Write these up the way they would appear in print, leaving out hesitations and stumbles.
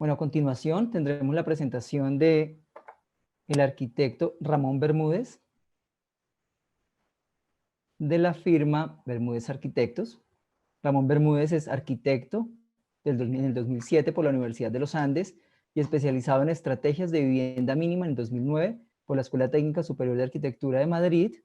Bueno, a continuación tendremos la presentación de el arquitecto Ramón Bermúdez de la firma Bermúdez Arquitectos. Ramón Bermúdez es arquitecto en el 2007 por la Universidad de los Andes y especializado en estrategias de vivienda mínima en el 2009 por la Escuela Técnica Superior de Arquitectura de Madrid,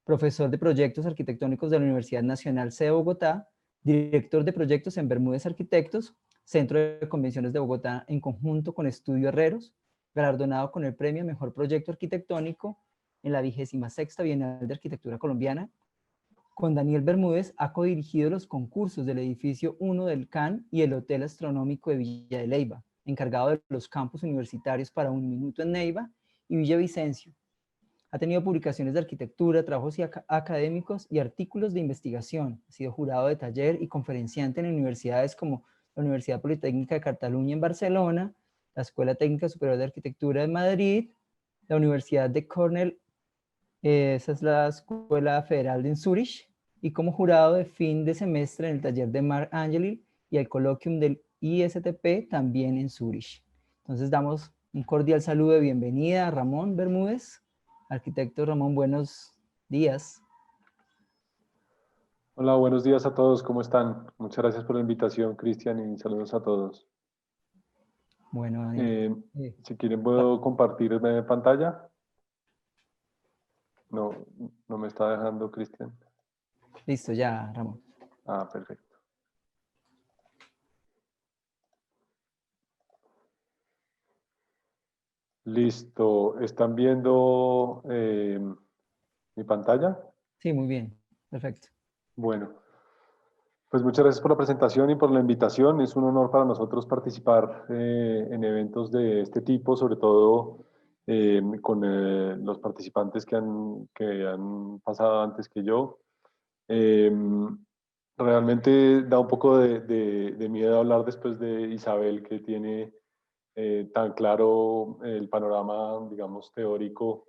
profesor de proyectos arquitectónicos de la Universidad Nacional C de Bogotá, director de proyectos en Bermúdez Arquitectos, Centro de Convenciones de Bogotá en conjunto con Estudio Herreros, galardonado con el premio Mejor Proyecto Arquitectónico en la 26ª Bienal de Arquitectura Colombiana. Con Daniel Bermúdez ha codirigido los concursos del edificio 1 del CAN y el Hotel Astronómico de Villa de Leyva, encargado de los campus universitarios para Un Minuto en Neiva y Villavicencio. Ha tenido publicaciones de arquitectura, trabajos académicos y artículos de investigación. Ha sido jurado de taller y conferenciante en universidades como la Universidad Politécnica de Cataluña en Barcelona, la Escuela Técnica Superior de Arquitectura de Madrid, la Universidad de Cornell, esa es la Escuela Federal de Zurich, y como jurado de fin de semestre en el taller de Marc Angeli y el coloquium del ISTP también en Zurich. Entonces damos un cordial saludo de bienvenida a Ramón Bermúdez. Arquitecto Ramón, buenos días. Hola, buenos días a todos, ¿cómo están? Muchas gracias por la invitación, Cristian, y saludos a todos. Bueno, Daniel. Si quieren, ¿puedo compartir pantalla? No, no me está dejando, Cristian. Listo, ya, Ramón. Ah, perfecto. Listo, ¿están viendo mi pantalla? Sí, muy bien, perfecto. Bueno, pues muchas gracias por la presentación y por la invitación. Es un honor para nosotros participar en eventos de este tipo, sobre todo con los participantes que han pasado antes que yo. Realmente da un poco de miedo hablar después de Isabel, que tiene tan claro el panorama, digamos, teórico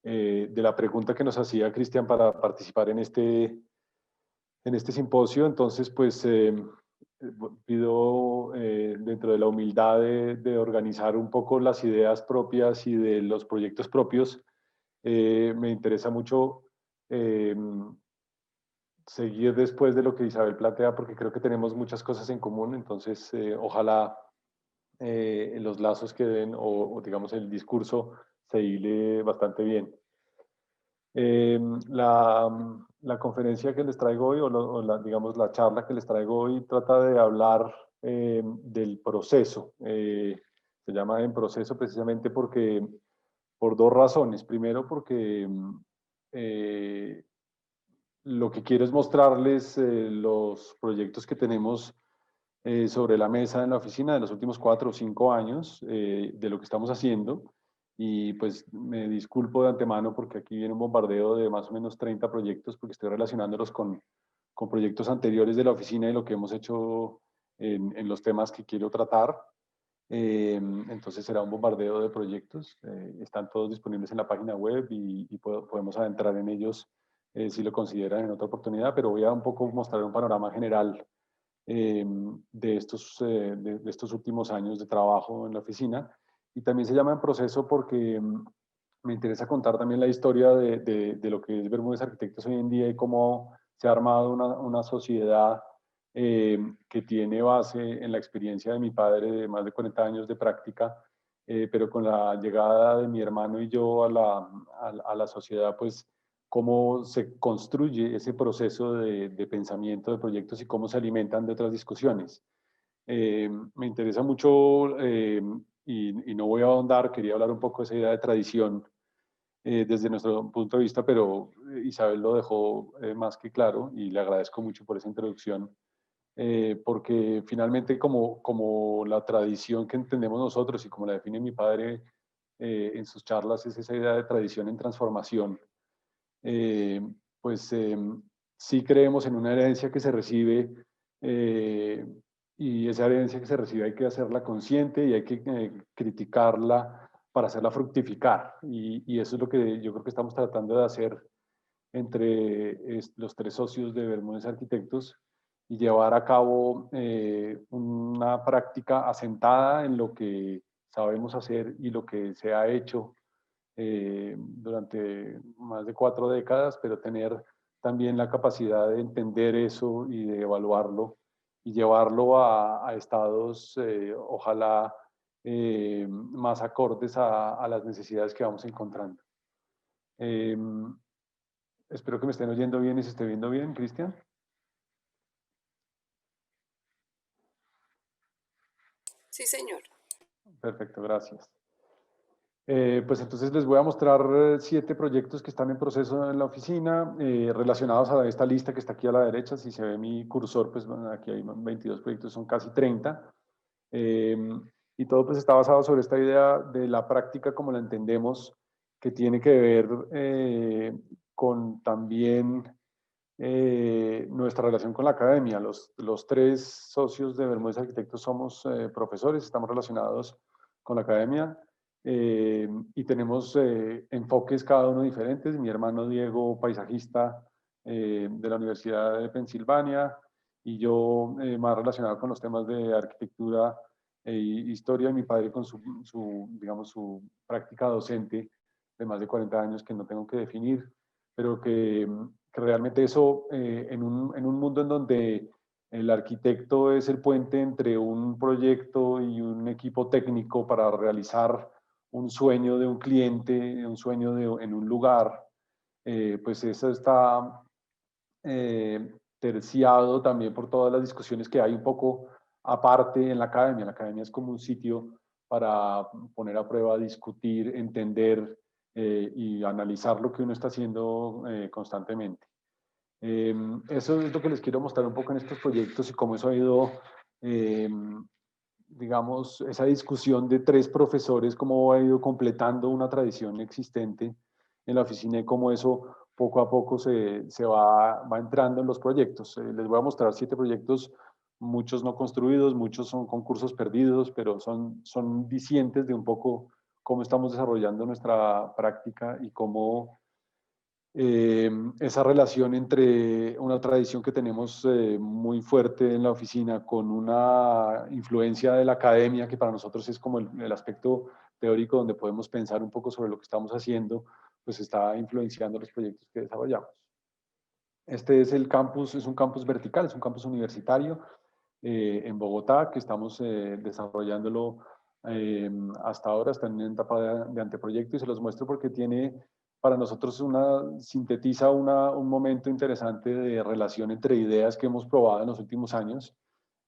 de la pregunta que nos hacía Cristian para participar en este simposio. Entonces, pues pido dentro de la humildad de organizar un poco las ideas propias y de los proyectos propios. Me interesa mucho seguir después de lo que Isabel plantea, porque creo que tenemos muchas cosas en común. Entonces, ojalá los lazos que den o digamos el discurso se hile bastante bien. Eh, la, la conferencia que les traigo hoy, digamos la charla que les traigo hoy, trata de hablar del proceso. Se llama En Proceso precisamente por dos razones. Primero, porque lo que quiero es mostrarles los proyectos que tenemos sobre la mesa en la oficina de los últimos 4 o 5 años de lo que estamos haciendo. Y pues me disculpo de antemano porque aquí viene un bombardeo de más o menos 30 proyectos, porque estoy relacionándolos con proyectos anteriores de la oficina y lo que hemos hecho en los temas que quiero tratar. Entonces será un bombardeo de proyectos. Están todos disponibles en la página web y podemos adentrar en ellos si lo consideran en otra oportunidad, pero voy a un poco mostrar un panorama general de estos últimos años de trabajo en la oficina. Y también se llama En Proceso porque me interesa contar también la historia de lo que es Bermúdez Arquitectos hoy en día y cómo se ha armado una sociedad que tiene base en la experiencia de mi padre de más de 40 años de práctica, pero con la llegada de mi hermano y yo a la sociedad, pues cómo se construye ese proceso de pensamiento de proyectos y cómo se alimentan de otras discusiones. Me interesa mucho y no voy a ahondar, quería hablar un poco de esa idea de tradición desde nuestro punto de vista, pero Isabel lo dejó más que claro y le agradezco mucho por esa introducción, porque finalmente como la tradición que entendemos nosotros y como la define mi padre en sus charlas es esa idea de tradición en transformación. Eh, pues sí creemos en una herencia que se recibe y esa herencia que se recibe hay que hacerla consciente y hay que criticarla para hacerla fructificar. Y eso es lo que yo creo que estamos tratando de hacer entre los tres socios de Bermúdez Arquitectos y llevar a cabo una práctica asentada en lo que sabemos hacer y lo que se ha hecho durante más de 4 décadas, pero tener también la capacidad de entender eso y de evaluarlo y llevarlo a estados, ojalá, más acordes a las necesidades que vamos encontrando. Espero que me estén oyendo bien y se esté viendo bien, Cristian. Sí, señor. Perfecto, gracias. Pues entonces les voy a mostrar 7 proyectos que están en proceso en la oficina, relacionados a esta lista que está aquí a la derecha. Si se ve mi cursor, pues bueno, aquí hay 22 proyectos, son casi 30. Y todo pues está basado sobre esta idea de la práctica como la entendemos, que tiene que ver con también nuestra relación con la academia. Los 3 socios de Bermúdez Arquitectos somos profesores, estamos relacionados con la academia y tenemos enfoques cada uno diferentes. Mi hermano Diego, paisajista de la Universidad de Pensilvania, y yo más relacionado con los temas de arquitectura e historia, y mi padre con digamos, su práctica docente de más de 40 años que no tengo que definir, pero que realmente eso en un mundo en donde el arquitecto es el puente entre un proyecto y un equipo técnico para realizar un sueño de un cliente, un sueño en un lugar, pues eso está terciado también por todas las discusiones que hay un poco aparte en la academia. La academia es como un sitio para poner a prueba, discutir, entender y analizar lo que uno está haciendo constantemente. Eso es lo que les quiero mostrar un poco en estos proyectos y cómo eso ha ido, digamos, esa discusión de 3 profesores, cómo ha ido completando una tradición existente en la oficina y cómo eso poco a poco se va entrando en los proyectos. Les voy a mostrar 7 proyectos, muchos no construidos, muchos son concursos perdidos, pero son dicientes de un poco cómo estamos desarrollando nuestra práctica y cómo esa relación entre una tradición que tenemos muy fuerte en la oficina con una influencia de la academia, que para nosotros es como el aspecto teórico donde podemos pensar un poco sobre lo que estamos haciendo, pues está influenciando los proyectos que desarrollamos. Este es el campus, es un campus vertical, es un campus universitario en Bogotá, que estamos desarrollándolo hasta ahora, está en una etapa de anteproyecto, y se los muestro porque tiene para nosotros sintetiza un momento interesante de relación entre ideas que hemos probado en los últimos años.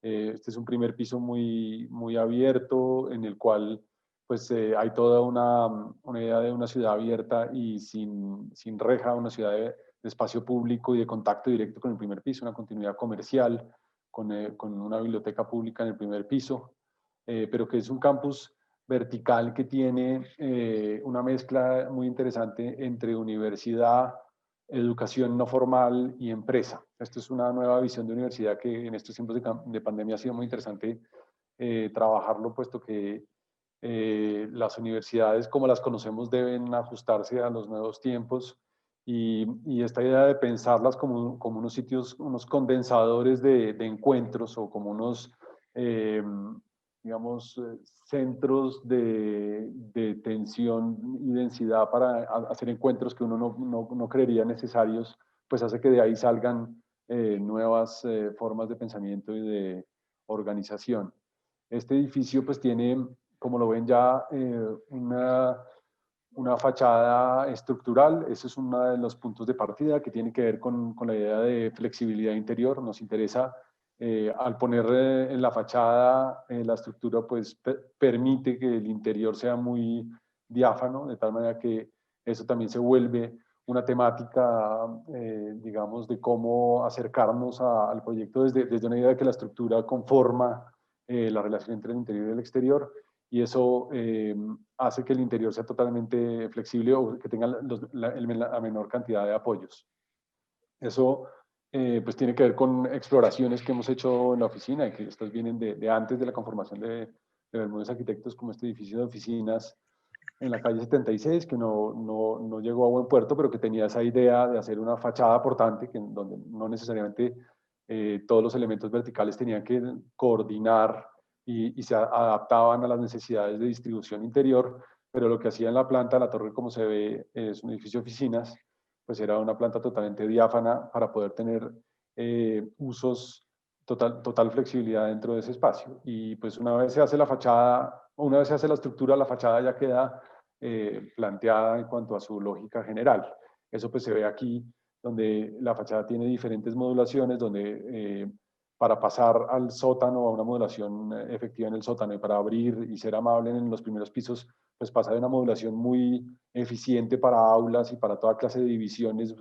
Este es un primer piso muy abierto, en el cual pues hay toda una idea de una ciudad abierta y sin reja, una ciudad de espacio público y de contacto directo con el primer piso, una continuidad comercial, con una biblioteca pública en el primer piso, pero que es un campus vertical que tiene una mezcla muy interesante entre universidad, educación no formal y empresa. Esto es una nueva visión de universidad que en estos tiempos de pandemia ha sido muy interesante trabajarlo, puesto que las universidades como las conocemos deben ajustarse a los nuevos tiempos y esta idea de pensarlas como unos sitios, unos condensadores de encuentros o como unos, digamos, centros de tensión y densidad para hacer encuentros que uno no creería necesarios, pues hace que de ahí salgan nuevas formas de pensamiento y de organización. Este edificio pues tiene, como lo ven ya, una fachada estructural. Ese es uno de los puntos de partida que tiene que ver con la idea de flexibilidad interior. Nos interesa, al poner en la fachada la estructura, pues permite que el interior sea muy diáfano, de tal manera que eso también se vuelve una temática, digamos, de cómo acercarnos al proyecto desde una idea de que la estructura conforma la relación entre el interior y el exterior, y eso hace que el interior sea totalmente flexible o que tenga la menor cantidad de apoyos. Eso pues tiene que ver con exploraciones que hemos hecho en la oficina y que estas vienen de antes de la conformación de Bermúdez Arquitectos, como este edificio de oficinas en la calle 76, que no llegó a buen puerto, pero que tenía esa idea de hacer una fachada portante, donde no necesariamente todos los elementos verticales tenían que coordinar y se adaptaban a las necesidades de distribución interior, pero lo que hacía en la planta, la torre como se ve es un edificio de oficinas, pues era una planta totalmente diáfana para poder tener usos, total flexibilidad dentro de ese espacio. Y pues una vez se hace la fachada, una vez se hace la estructura, la fachada ya queda planteada en cuanto a su lógica general. Eso pues se ve aquí, donde la fachada tiene diferentes modulaciones, donde para pasar al sótano, a una modulación efectiva en el sótano y para abrir y ser amable en los primeros pisos, pues pasa de una modulación muy eficiente para aulas y para toda clase de divisiones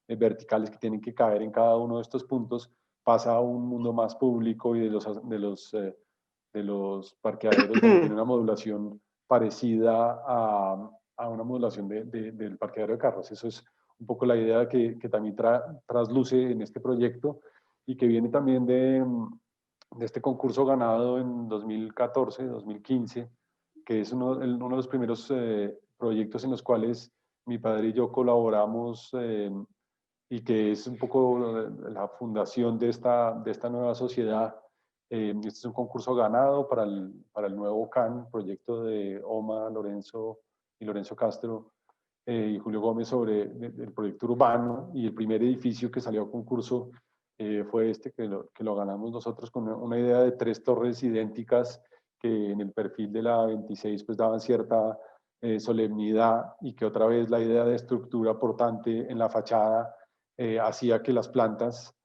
verticales que tienen que caer en cada uno de estos puntos, pasa a un mundo más público y de los parqueaderos donde tiene una modulación parecida a una modulación del parqueadero de carros. Eso es un poco la idea que también trasluce en este proyecto y que viene también de este concurso ganado en 2014, 2015, que es uno de los primeros proyectos en los cuales mi padre y yo colaboramos y que es un poco la fundación de esta nueva sociedad. Este es un concurso ganado para el nuevo CAN, proyecto de Oma, Lorenzo y Lorenzo Castro y Julio Gómez sobre el proyecto urbano, y el primer edificio que salió a concurso fue este que lo ganamos nosotros con una idea de 3 torres idénticas que en el perfil de la 26 pues daban cierta solemnidad, y que otra vez la idea de estructura portante en la fachada hacía que las plantas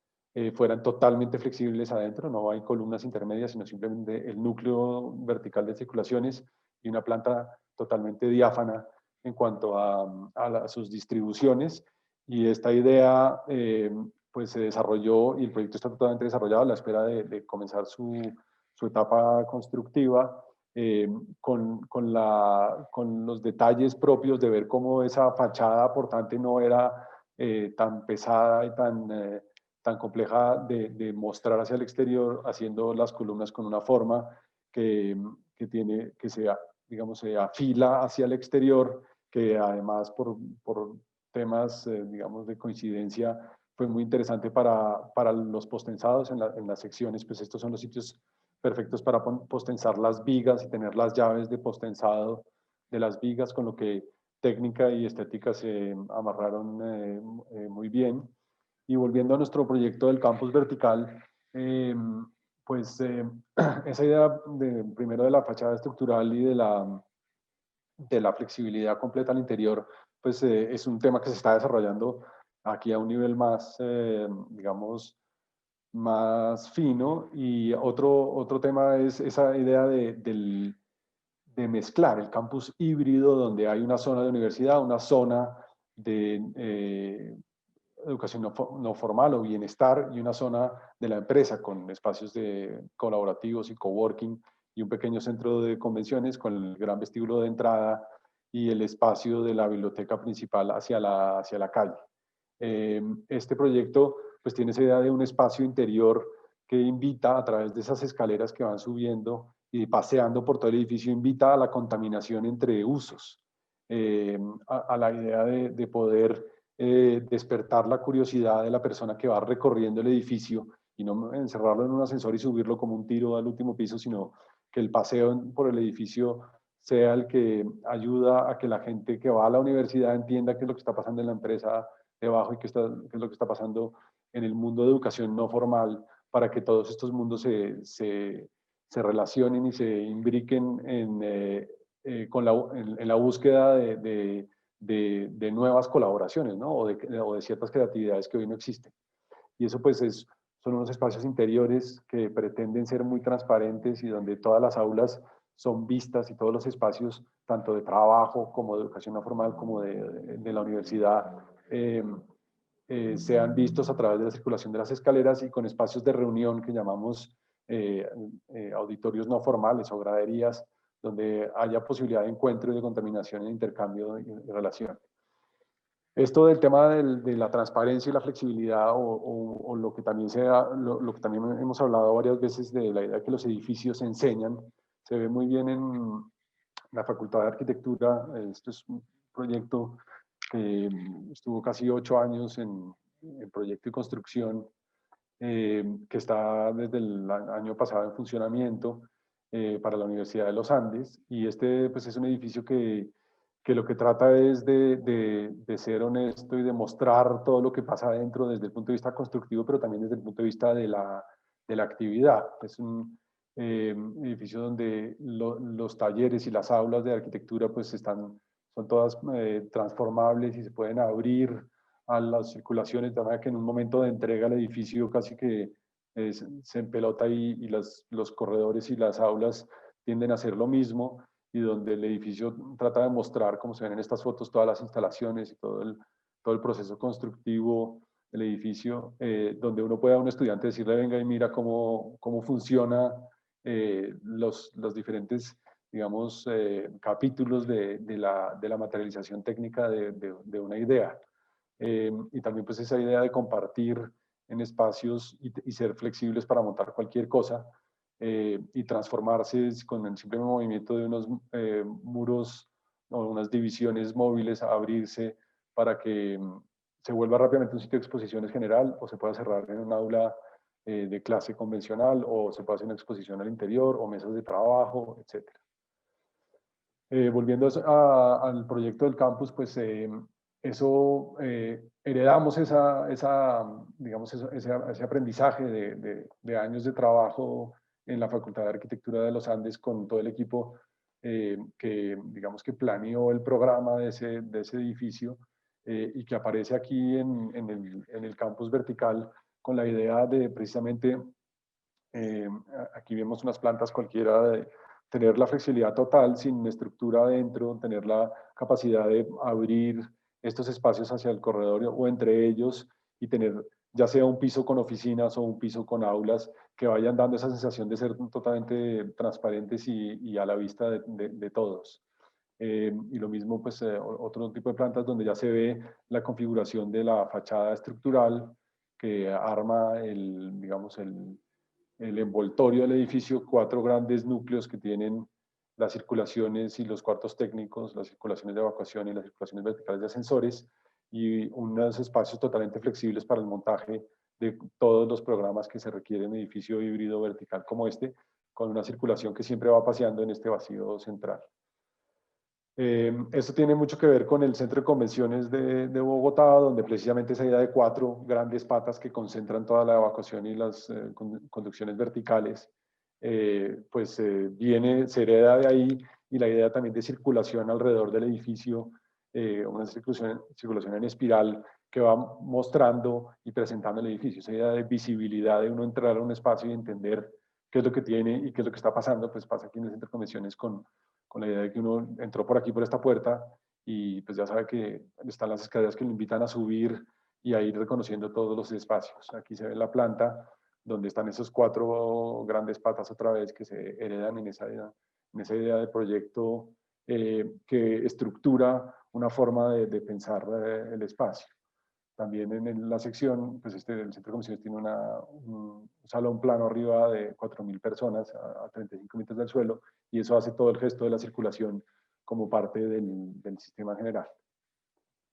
fueran totalmente flexibles adentro, no hay columnas intermedias, sino simplemente el núcleo vertical de circulaciones y una planta totalmente diáfana en cuanto a sus distribuciones. Y esta idea pues se desarrolló y el proyecto está totalmente desarrollado a la espera de comenzar su etapa constructiva, con los detalles propios de ver cómo esa fachada portante no era tan pesada y tan compleja de mostrar hacia el exterior, haciendo las columnas con una forma que digamos, se afila hacia el exterior, que además por temas, digamos, de coincidencia, fue muy interesante para los postensados en las secciones, pues estos son los sitios perfectos para postensar las vigas y tener las llaves de postensado de las vigas, con lo que técnica y estética se amarraron muy bien. Y volviendo a nuestro proyecto del campus vertical, pues esa idea primero de la fachada estructural y de la flexibilidad completa al interior, pues es un tema que se está desarrollando aquí a un nivel más, digamos, más fino. Y otro tema es esa idea de mezclar el campus híbrido, donde hay una zona de universidad, una zona de educación no formal o bienestar, y una zona de la empresa con espacios colaborativos y coworking, y un pequeño centro de convenciones con el gran vestíbulo de entrada y el espacio de la biblioteca principal hacia la calle. Este proyecto pues tiene esa idea de un espacio interior que invita, a través de esas escaleras que van subiendo y paseando por todo el edificio, invita a la contaminación entre usos, a la idea de poder despertar la curiosidad de la persona que va recorriendo el edificio, y no encerrarlo en un ascensor y subirlo como un tiro al último piso, sino que el paseo por el edificio sea el que ayuda a que la gente que va a la universidad entienda qué es lo que está pasando en la empresa debajo y qué es lo que está pasando en el mundo de educación no formal, para que todos estos mundos se relacionen y se imbriquen en la búsqueda de nuevas colaboraciones, ¿no? o de ciertas creatividades que hoy no existen. Y eso pues son unos espacios interiores que pretenden ser muy transparentes y donde todas las aulas son vistas, y todos los espacios, tanto de trabajo como de educación no formal, como de la universidad, sean vistos a través de la circulación de las escaleras, y con espacios de reunión que llamamos auditorios no formales o graderías, donde haya posibilidad de encuentro y de contaminación e intercambio y relación. Esto del tema de la transparencia y la flexibilidad, o lo que también lo que también hemos hablado varias veces, de la idea de que los edificios se enseñan, se ve muy bien en la Facultad de Arquitectura. Esto es un proyecto que estuvo casi 8 años en proyecto y construcción, que está desde el año pasado en funcionamiento para la Universidad de los Andes. Y este pues, es un edificio que lo que trata es de ser honesto y de mostrar todo lo que pasa adentro desde el punto de vista constructivo, pero también desde el punto de vista de la actividad. Es un edificio donde los talleres y las aulas de arquitectura pues son todas transformables y se pueden abrir a las circulaciones, de manera que en un momento de entrega el edificio casi que se empelota y los corredores y las aulas tienden a hacer lo mismo, y donde el edificio trata de mostrar, como se ven en estas fotos, todas las instalaciones y todo el proceso constructivo del edificio, donde uno puede a un estudiante decirle, venga y mira cómo funciona los diferentes, digamos, capítulos de la materialización técnica de una idea. Y también pues esa idea de compartir en espacios y ser flexibles para montar cualquier cosa y transformarse con el simple movimiento de unos muros o unas divisiones móviles a abrirse para que se vuelva rápidamente un sitio de exposiciones general, o se pueda cerrar en un aula de clase convencional, o se puede hacer una exposición al interior o mesas de trabajo, etc. Volviendo al proyecto del campus, pues heredamos digamos, ese aprendizaje de años de trabajo en la Facultad de Arquitectura de los Andes con todo el equipo que, digamos, que planeó el programa de ese edificio y que aparece aquí en el campus vertical con la idea de precisamente, aquí vemos unas plantas cualquiera, de tener la flexibilidad total sin estructura adentro, tener la capacidad de abrir estos espacios hacia el corredor o entre ellos y tener ya sea un piso con oficinas o un piso con aulas que vayan dando esa sensación de ser totalmente transparentes y a la vista de todos. Y lo mismo, pues, otro tipo de plantas donde ya se ve la configuración de la fachada estructural que arma digamos, el envoltorio del edificio, 4 grandes núcleos que tienen las circulaciones y los cuartos técnicos, las circulaciones de evacuación y las circulaciones verticales de ascensores, y unos espacios totalmente flexibles para el montaje de todos los programas que se requieren en un edificio híbrido vertical como este, con una circulación que siempre va paseando en este vacío central. Esto tiene mucho que ver con el Centro de Convenciones de Bogotá, donde precisamente esa idea de 4 grandes patas que concentran toda la evacuación y las conducciones verticales, se hereda de ahí, y la idea también de circulación alrededor del edificio, una circulación en espiral que va mostrando y presentando el edificio, esa idea de visibilidad, de uno entrar a un espacio y entender qué es lo que tiene y qué es lo que está pasando, pues pasa aquí en el Centro de Convenciones con la idea de que uno entró por aquí, por esta puerta, y pues ya sabe que están las escaleras que le invitan a subir y a ir reconociendo todos los espacios. Aquí se ve la planta, donde están esos 4 grandes patas otra vez que se heredan en esa idea de proyecto que estructura una forma de pensar el espacio. También en la sección, pues el Centro de Convenciones tiene un salón plano arriba de 4.000 personas a 35 metros del suelo, y eso hace todo el gesto de la circulación como parte del sistema general.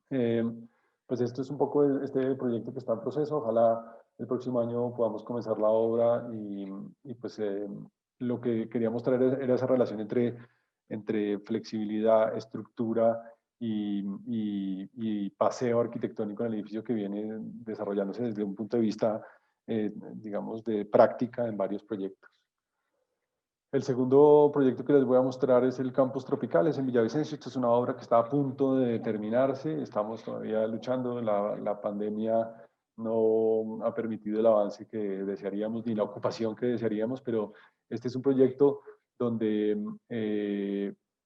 Pues esto es un poco este proyecto que está en proceso. Ojalá el próximo año podamos comenzar la obra y pues lo que quería mostrar era esa relación entre flexibilidad, estructura y paseo arquitectónico en el edificio, que viene desarrollándose desde un punto de vista, digamos, de práctica en varios proyectos. El segundo proyecto que les voy a mostrar es el Campus Tropicales en Villavicencio. Esto es una obra que está a punto de terminarse. Estamos todavía luchando. La pandemia no ha permitido el avance que desearíamos ni la ocupación que desearíamos, pero este es un proyecto donde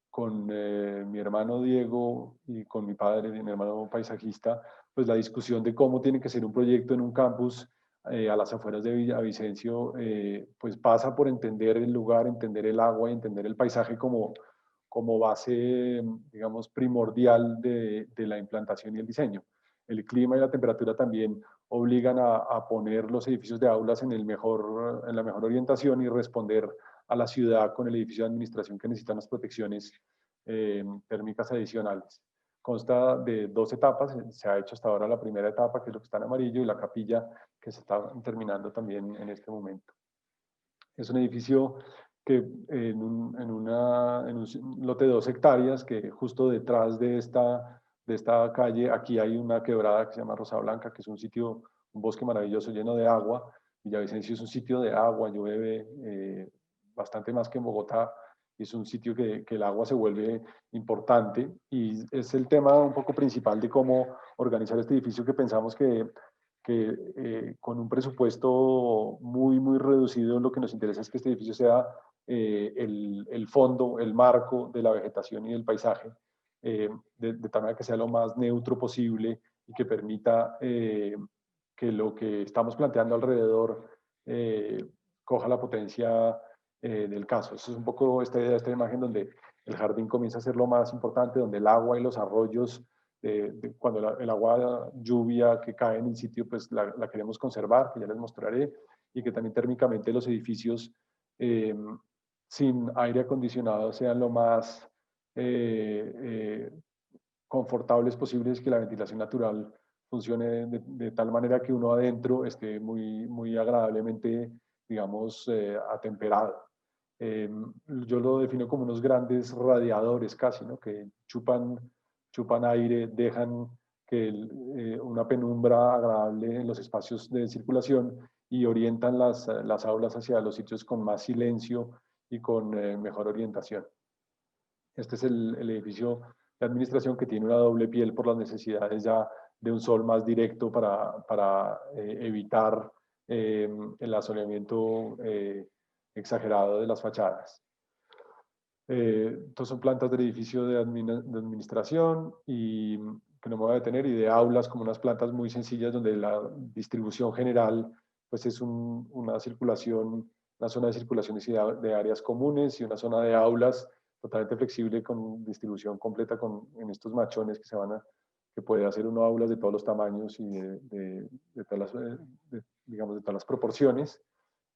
con mi hermano Diego y con mi padre, mi hermano paisajista, pues la discusión de cómo tiene que ser un proyecto en un campus a las afueras de Villavicencio, pues pasa por entender el lugar, entender el agua y entender el paisaje como base, digamos, primordial de la implantación y el diseño. El clima y la temperatura también obligan a poner los edificios de aulas en la mejor orientación y responder a la ciudad con el edificio de administración que necesita unas protecciones térmicas adicionales. Consta de 2 etapas. Se ha hecho hasta ahora la primera etapa, que es lo que está en amarillo, y la capilla, que se está terminando también en este momento. Es un edificio que en un lote de 2 hectáreas, que justo detrás de esta calle, aquí hay una quebrada que se llama Rosa Blanca, que es un sitio, un bosque maravilloso lleno de agua. Villavicencio es un sitio de agua, llueve bastante más que en Bogotá, y es un sitio que el agua se vuelve importante, y es el tema un poco principal de cómo organizar este edificio, que pensamos que con un presupuesto muy reducido, lo que nos interesa es que este edificio sea el fondo, el marco de la vegetación y del paisaje, de tal manera que sea lo más neutro posible y que permita que lo que estamos planteando alrededor coja la potencia del caso. Eso es un poco esta idea, esta imagen donde el jardín comienza a ser lo más importante, donde el agua y los arroyos, cuando el agua lluvia que cae en el sitio, pues la queremos conservar, que ya les mostraré, y que también térmicamente los edificios sin aire acondicionado sean lo más confortables posibles, que la ventilación natural funcione de tal manera que uno adentro esté muy agradablemente, digamos, atemperado. Yo lo defino como unos grandes radiadores casi, ¿no? Que chupan aire, dejan que una penumbra agradable en los espacios de circulación y orientan las aulas hacia los sitios con más silencio y con mejor orientación. Este es el edificio de administración, que tiene una doble piel por las necesidades ya de un sol más directo para evitar el asoleamiento exagerado de las fachadas. Entonces son plantas del edificio de administración, y que no me voy a detener, y de aulas, como unas plantas muy sencillas donde la distribución general pues es una circulación, una zona de circulación de áreas comunes, y una zona de aulas totalmente flexible con distribución completa en estos machones que puede hacer uno aulas de todos los tamaños y de todas las, digamos, de todas las proporciones.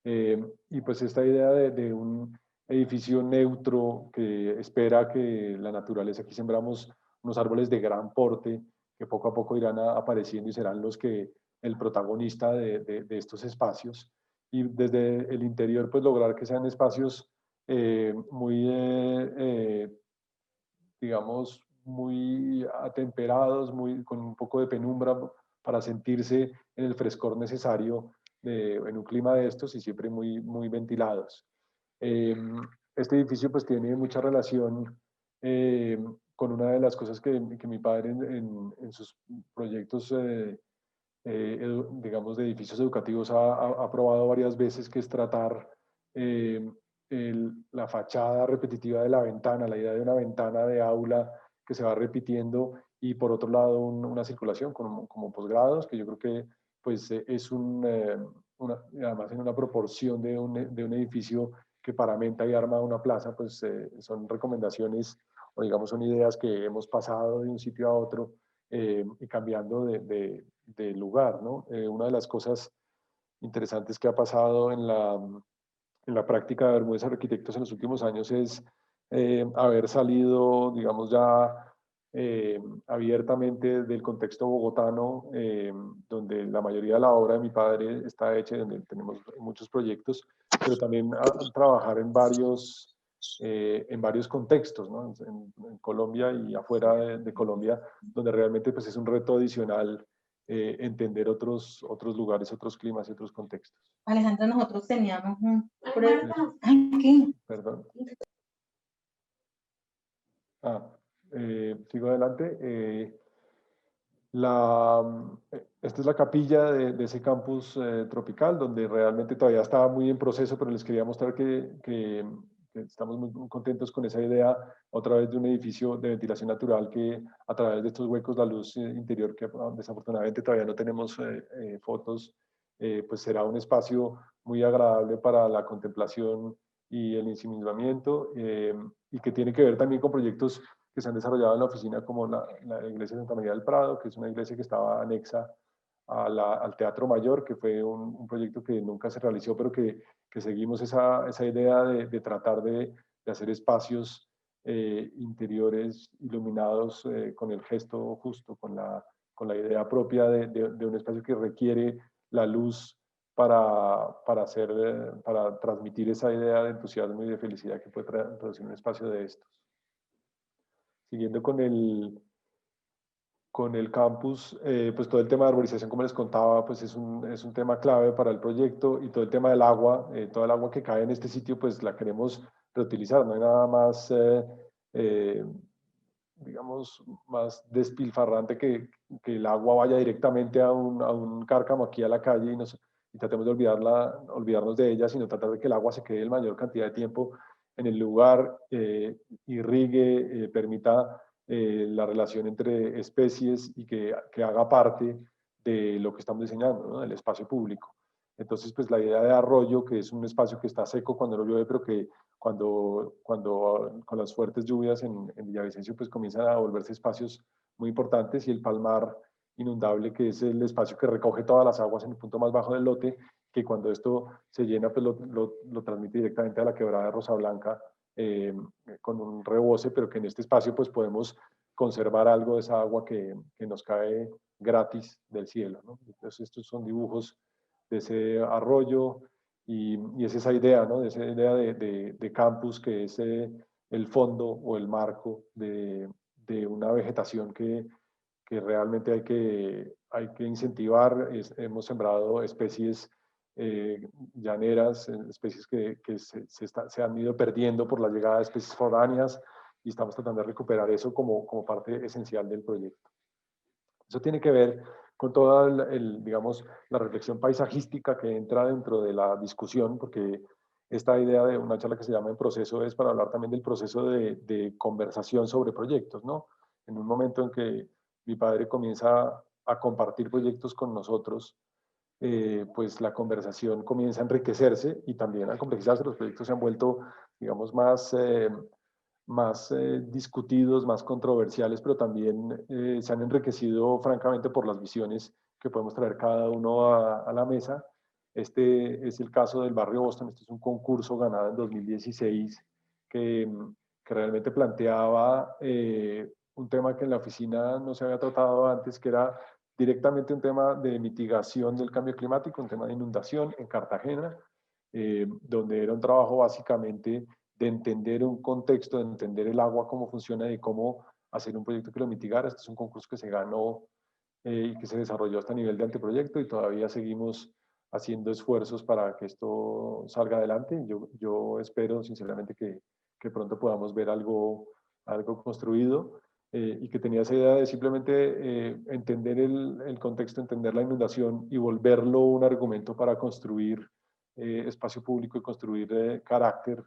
Y pues esta idea de un edificio neutro que espera que la naturaleza, aquí sembramos unos árboles de gran porte que poco a poco irán apareciendo y serán el protagonista de estos espacios, y desde el interior pues lograr que sean espacios digamos, muy atemperados, con un poco de penumbra, para sentirse en el frescor necesario en un clima de estos, y siempre muy ventilados. Este edificio pues tiene mucha relación con una de las cosas que mi padre en sus proyectos, digamos, de edificios educativos ha probado varias veces, que es tratar la fachada repetitiva de la ventana, la idea de una ventana de aula que se va repitiendo, y por otro lado una circulación como posgrados, que yo creo que pues es además en una proporción de un edificio que paramenta y arma una plaza, pues son recomendaciones, o digamos son ideas que hemos pasado de un sitio a otro y cambiando de lugar, ¿no? Una de las cosas interesantes que ha pasado en la práctica de Bermúdez Arquitectos en los últimos años es haber salido, digamos, ya abiertamente del contexto bogotano, donde la mayoría de la obra de mi padre está hecha, donde tenemos muchos proyectos, pero también a trabajar en varios contextos, ¿no? En Colombia y afuera de Colombia, donde realmente pues, es un reto adicional entender otros lugares, otros climas y otros contextos. Alejandra, nosotros teníamos un proyecto. Ay, ¿qué? Perdón. Sigo adelante. Esta es la capilla de ese campus tropical, donde realmente todavía estaba muy en proceso, pero les quería mostrar que estamos muy contentos con esa idea, otra vez, de un edificio de ventilación natural, que a través de estos huecos, la luz interior, que desafortunadamente todavía no tenemos fotos, pues será un espacio muy agradable para la contemplación y el ensimismamiento, y que tiene que ver también con proyectos que se han desarrollado en la oficina, como la iglesia de Santa María del Prado, que es una iglesia que estaba anexa al Teatro Mayor, que fue un proyecto que nunca se realizó, pero que seguimos esa idea de tratar de hacer espacios interiores iluminados con el gesto justo, con la idea propia de un espacio que requiere la luz para transmitir esa idea de entusiasmo y de felicidad que puede producir un espacio de estos. Siguiendo con el campus, pues todo el tema de arborización, como les contaba, pues es un tema clave para el proyecto, y todo el tema del agua, toda el agua que cae en este sitio, pues la queremos reutilizar. No hay nada más, digamos, más despilfarrante que el agua vaya directamente a un cárcamo aquí a la calle y tratemos de olvidarnos de ella, sino tratar de que el agua se quede la mayor cantidad de tiempo en el lugar, irrigue, permita la relación entre especies y que haga parte de lo que estamos diseñando, ¿no? Del espacio público. Entonces, pues la idea de arroyo, que es un espacio que está seco cuando no llueve, pero que cuando con las fuertes lluvias en Villavicencio, pues comienzan a volverse espacios muy importantes, y el palmar inundable, que es el espacio que recoge todas las aguas en el punto más bajo del lote, que cuando esto se llena, pues lo transmite directamente a la quebrada de Rosa Blanca, con un rebose, pero que en este espacio pues podemos conservar algo de esa agua que nos cae gratis del cielo, ¿no? Entonces estos son dibujos de ese arroyo, y es esa idea, ¿no? De esa idea de campus, que es el fondo o el marco de una vegetación que realmente hay que incentivar. Hemos sembrado especies llaneras, especies que se han ido perdiendo por la llegada de especies foráneas, y estamos tratando de recuperar eso como parte esencial del proyecto. Eso tiene que ver con toda, digamos, la reflexión paisajística que entra dentro de la discusión, porque esta idea de una charla que se llama En Proceso es para hablar también del proceso de conversación sobre proyectos, ¿no? En un momento en que mi padre comienza a compartir proyectos con nosotros, pues la conversación comienza a enriquecerse y también a complejizarse. Los proyectos se han vuelto, digamos, más discutidos, más controversiales, pero también se han enriquecido francamente por las visiones que podemos traer cada uno a la mesa. Este es el caso del barrio Boston. Este es un concurso ganado en 2016 que realmente planteaba un tema que en la oficina no se había tratado antes, que era directamente un tema de mitigación del cambio climático, un tema de inundación en Cartagena, donde era un trabajo básicamente de entender un contexto, de entender el agua, cómo funciona y cómo hacer un proyecto que lo mitigara. Este es un concurso que se ganó y que se desarrolló hasta nivel de anteproyecto, y todavía seguimos haciendo esfuerzos para que esto salga adelante. Yo espero sinceramente que pronto podamos ver algo construido, y que tenía esa idea de simplemente entender el contexto, entender la inundación y volverlo un argumento para construir espacio público y construir carácter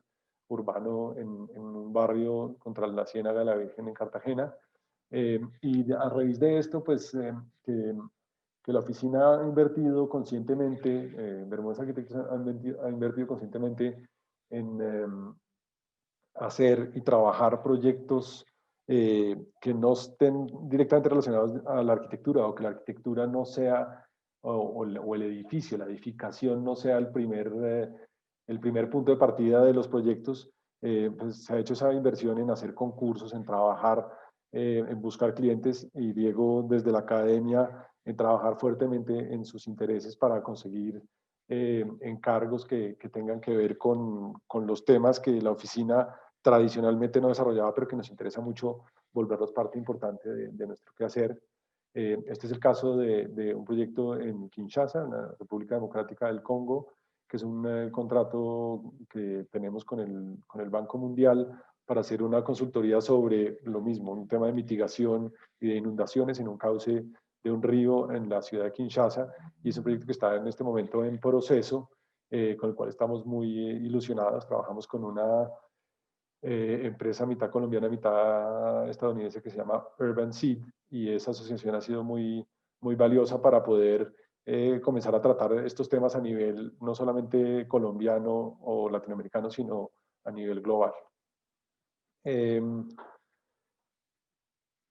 urbano en un barrio contra la Ciénaga de la Virgen en Cartagena. Y a raíz de esto, pues que la oficina ha invertido conscientemente, Bermúdez Arquitectos ha invertido conscientemente en hacer y trabajar proyectos que no estén directamente relacionados a la arquitectura, o que la arquitectura no sea, o el edificio, la edificación no sea el primer punto de partida de los proyectos. Pues se ha hecho esa inversión en hacer concursos, en trabajar, en buscar clientes, y Diego desde la academia en trabajar fuertemente en sus intereses para conseguir encargos que tengan que ver con los temas que la oficina tradicionalmente no desarrollaba, pero que nos interesa mucho volverlos parte importante de nuestro quehacer. Este es el caso de un proyecto en Kinshasa, en la República Democrática del Congo, que es un contrato que tenemos con el Banco Mundial para hacer una consultoría sobre lo mismo, un tema de mitigación y de inundaciones en un cauce de un río en la ciudad de Kinshasa, y es un proyecto que está en este momento en proceso, con el cual estamos muy ilusionados. Trabajamos con una empresa mitad colombiana, mitad estadounidense, que se llama Urban Seed, y esa asociación ha sido muy valiosa para poder comenzar a tratar estos temas a nivel no solamente colombiano o latinoamericano, sino a nivel global.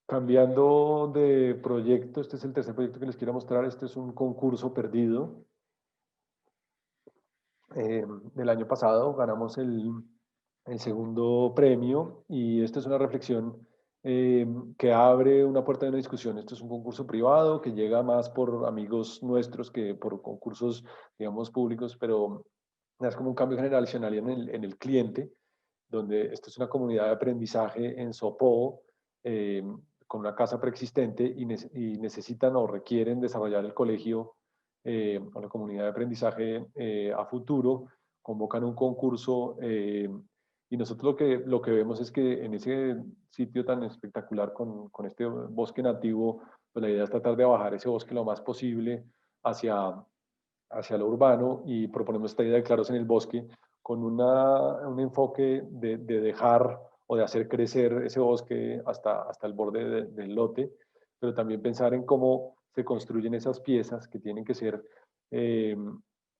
Cambiando de proyecto, este es el tercer proyecto que les quiero mostrar. Este es un concurso perdido. Del año pasado ganamos el segundo premio, y esta es una reflexión que abre una puerta de una discusión. Esto es un concurso privado que llega más por amigos nuestros que por concursos, digamos, públicos, pero es como un cambio generacional en el cliente, donde esto es una comunidad de aprendizaje en Sopó, con una casa preexistente y necesitan o requieren desarrollar el colegio o la comunidad de aprendizaje a futuro, convocan un concurso y nosotros lo que vemos es que en ese sitio tan espectacular con este bosque nativo, pues la idea es tratar de bajar ese bosque lo más posible hacia, hacia lo urbano y proponemos esta idea de Claros en el Bosque con un enfoque de dejar o de hacer crecer ese bosque hasta el borde del lote, pero también pensar en cómo se construyen esas piezas que tienen que ser,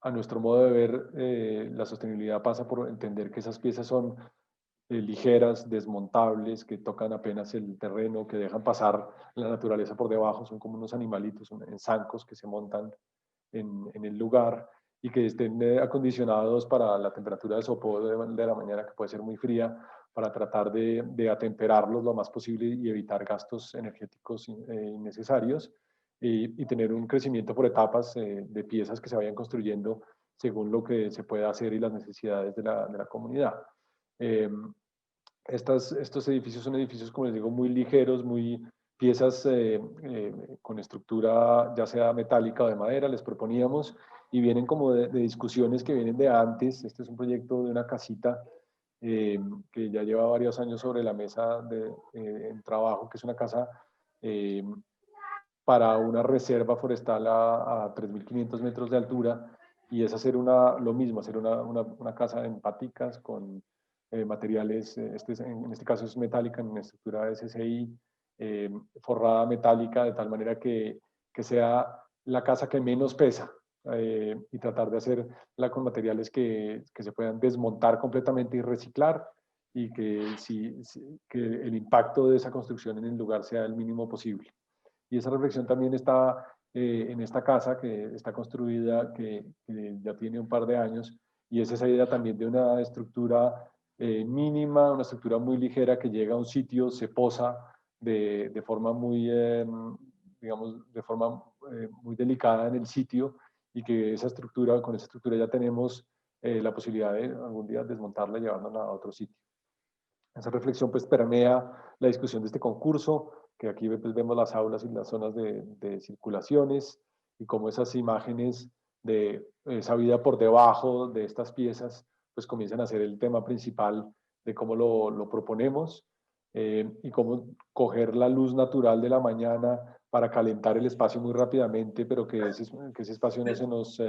a nuestro modo de ver, la sostenibilidad pasa por entender que esas piezas son ligeras, desmontables, que tocan apenas el terreno, que dejan pasar la naturaleza por debajo, son como unos animalitos en zancos que se montan en el lugar y que estén acondicionados para la temperatura de Sopó de la mañana, que puede ser muy fría, para tratar de atemperarlos lo más posible y evitar gastos energéticos innecesarios y tener un crecimiento por etapas de piezas que se vayan construyendo según lo que se pueda hacer y las necesidades de la comunidad. Eh, estos edificios son edificios, como les digo, muy ligeros, muy piezas con estructura ya sea metálica o de madera, les proponíamos, y vienen como de discusiones que vienen de antes. Este es un proyecto de una casita que ya lleva varios años sobre la mesa en trabajo, que es una casa eh, para una reserva forestal a 3.500 metros de altura, y es hacer lo mismo, hacer una casa en paticas con materiales, en este caso es metálica, en estructura SSI, forrada metálica, de tal manera que sea la casa que menos pesa, y tratar de hacerla con materiales que se puedan desmontar completamente y reciclar, y que el impacto de esa construcción en el lugar sea el mínimo posible. Y esa reflexión también está en esta casa que está construida, que ya tiene un par de años, y es esa idea también de una estructura mínima, una estructura muy ligera que llega a un sitio, se posa de forma muy, digamos, de forma muy delicada en el sitio, y que con esa estructura ya tenemos la posibilidad de algún día desmontarla y llevarla a otro sitio. Esa reflexión pues permea la discusión de este concurso, que aquí pues, vemos las aulas y las zonas de circulaciones y cómo esas imágenes de esa vida por debajo de estas piezas pues comienzan a ser el tema principal de cómo lo proponemos, y cómo coger la luz natural de la mañana para calentar el espacio muy rápidamente, pero que ese espacio no se nos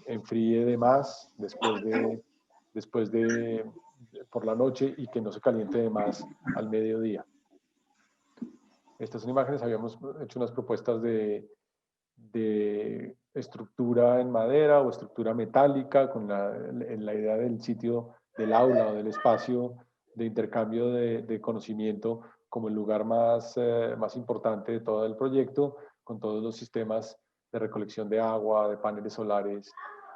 enfríe de más después de por la noche, y que no se caliente de más al mediodía. Estas son imágenes, habíamos hecho unas propuestas de estructura en madera o estructura metálica, con la idea del sitio del aula o del espacio de intercambio de conocimiento como el lugar más importante de todo el proyecto, con todos los sistemas de recolección de agua, de paneles solares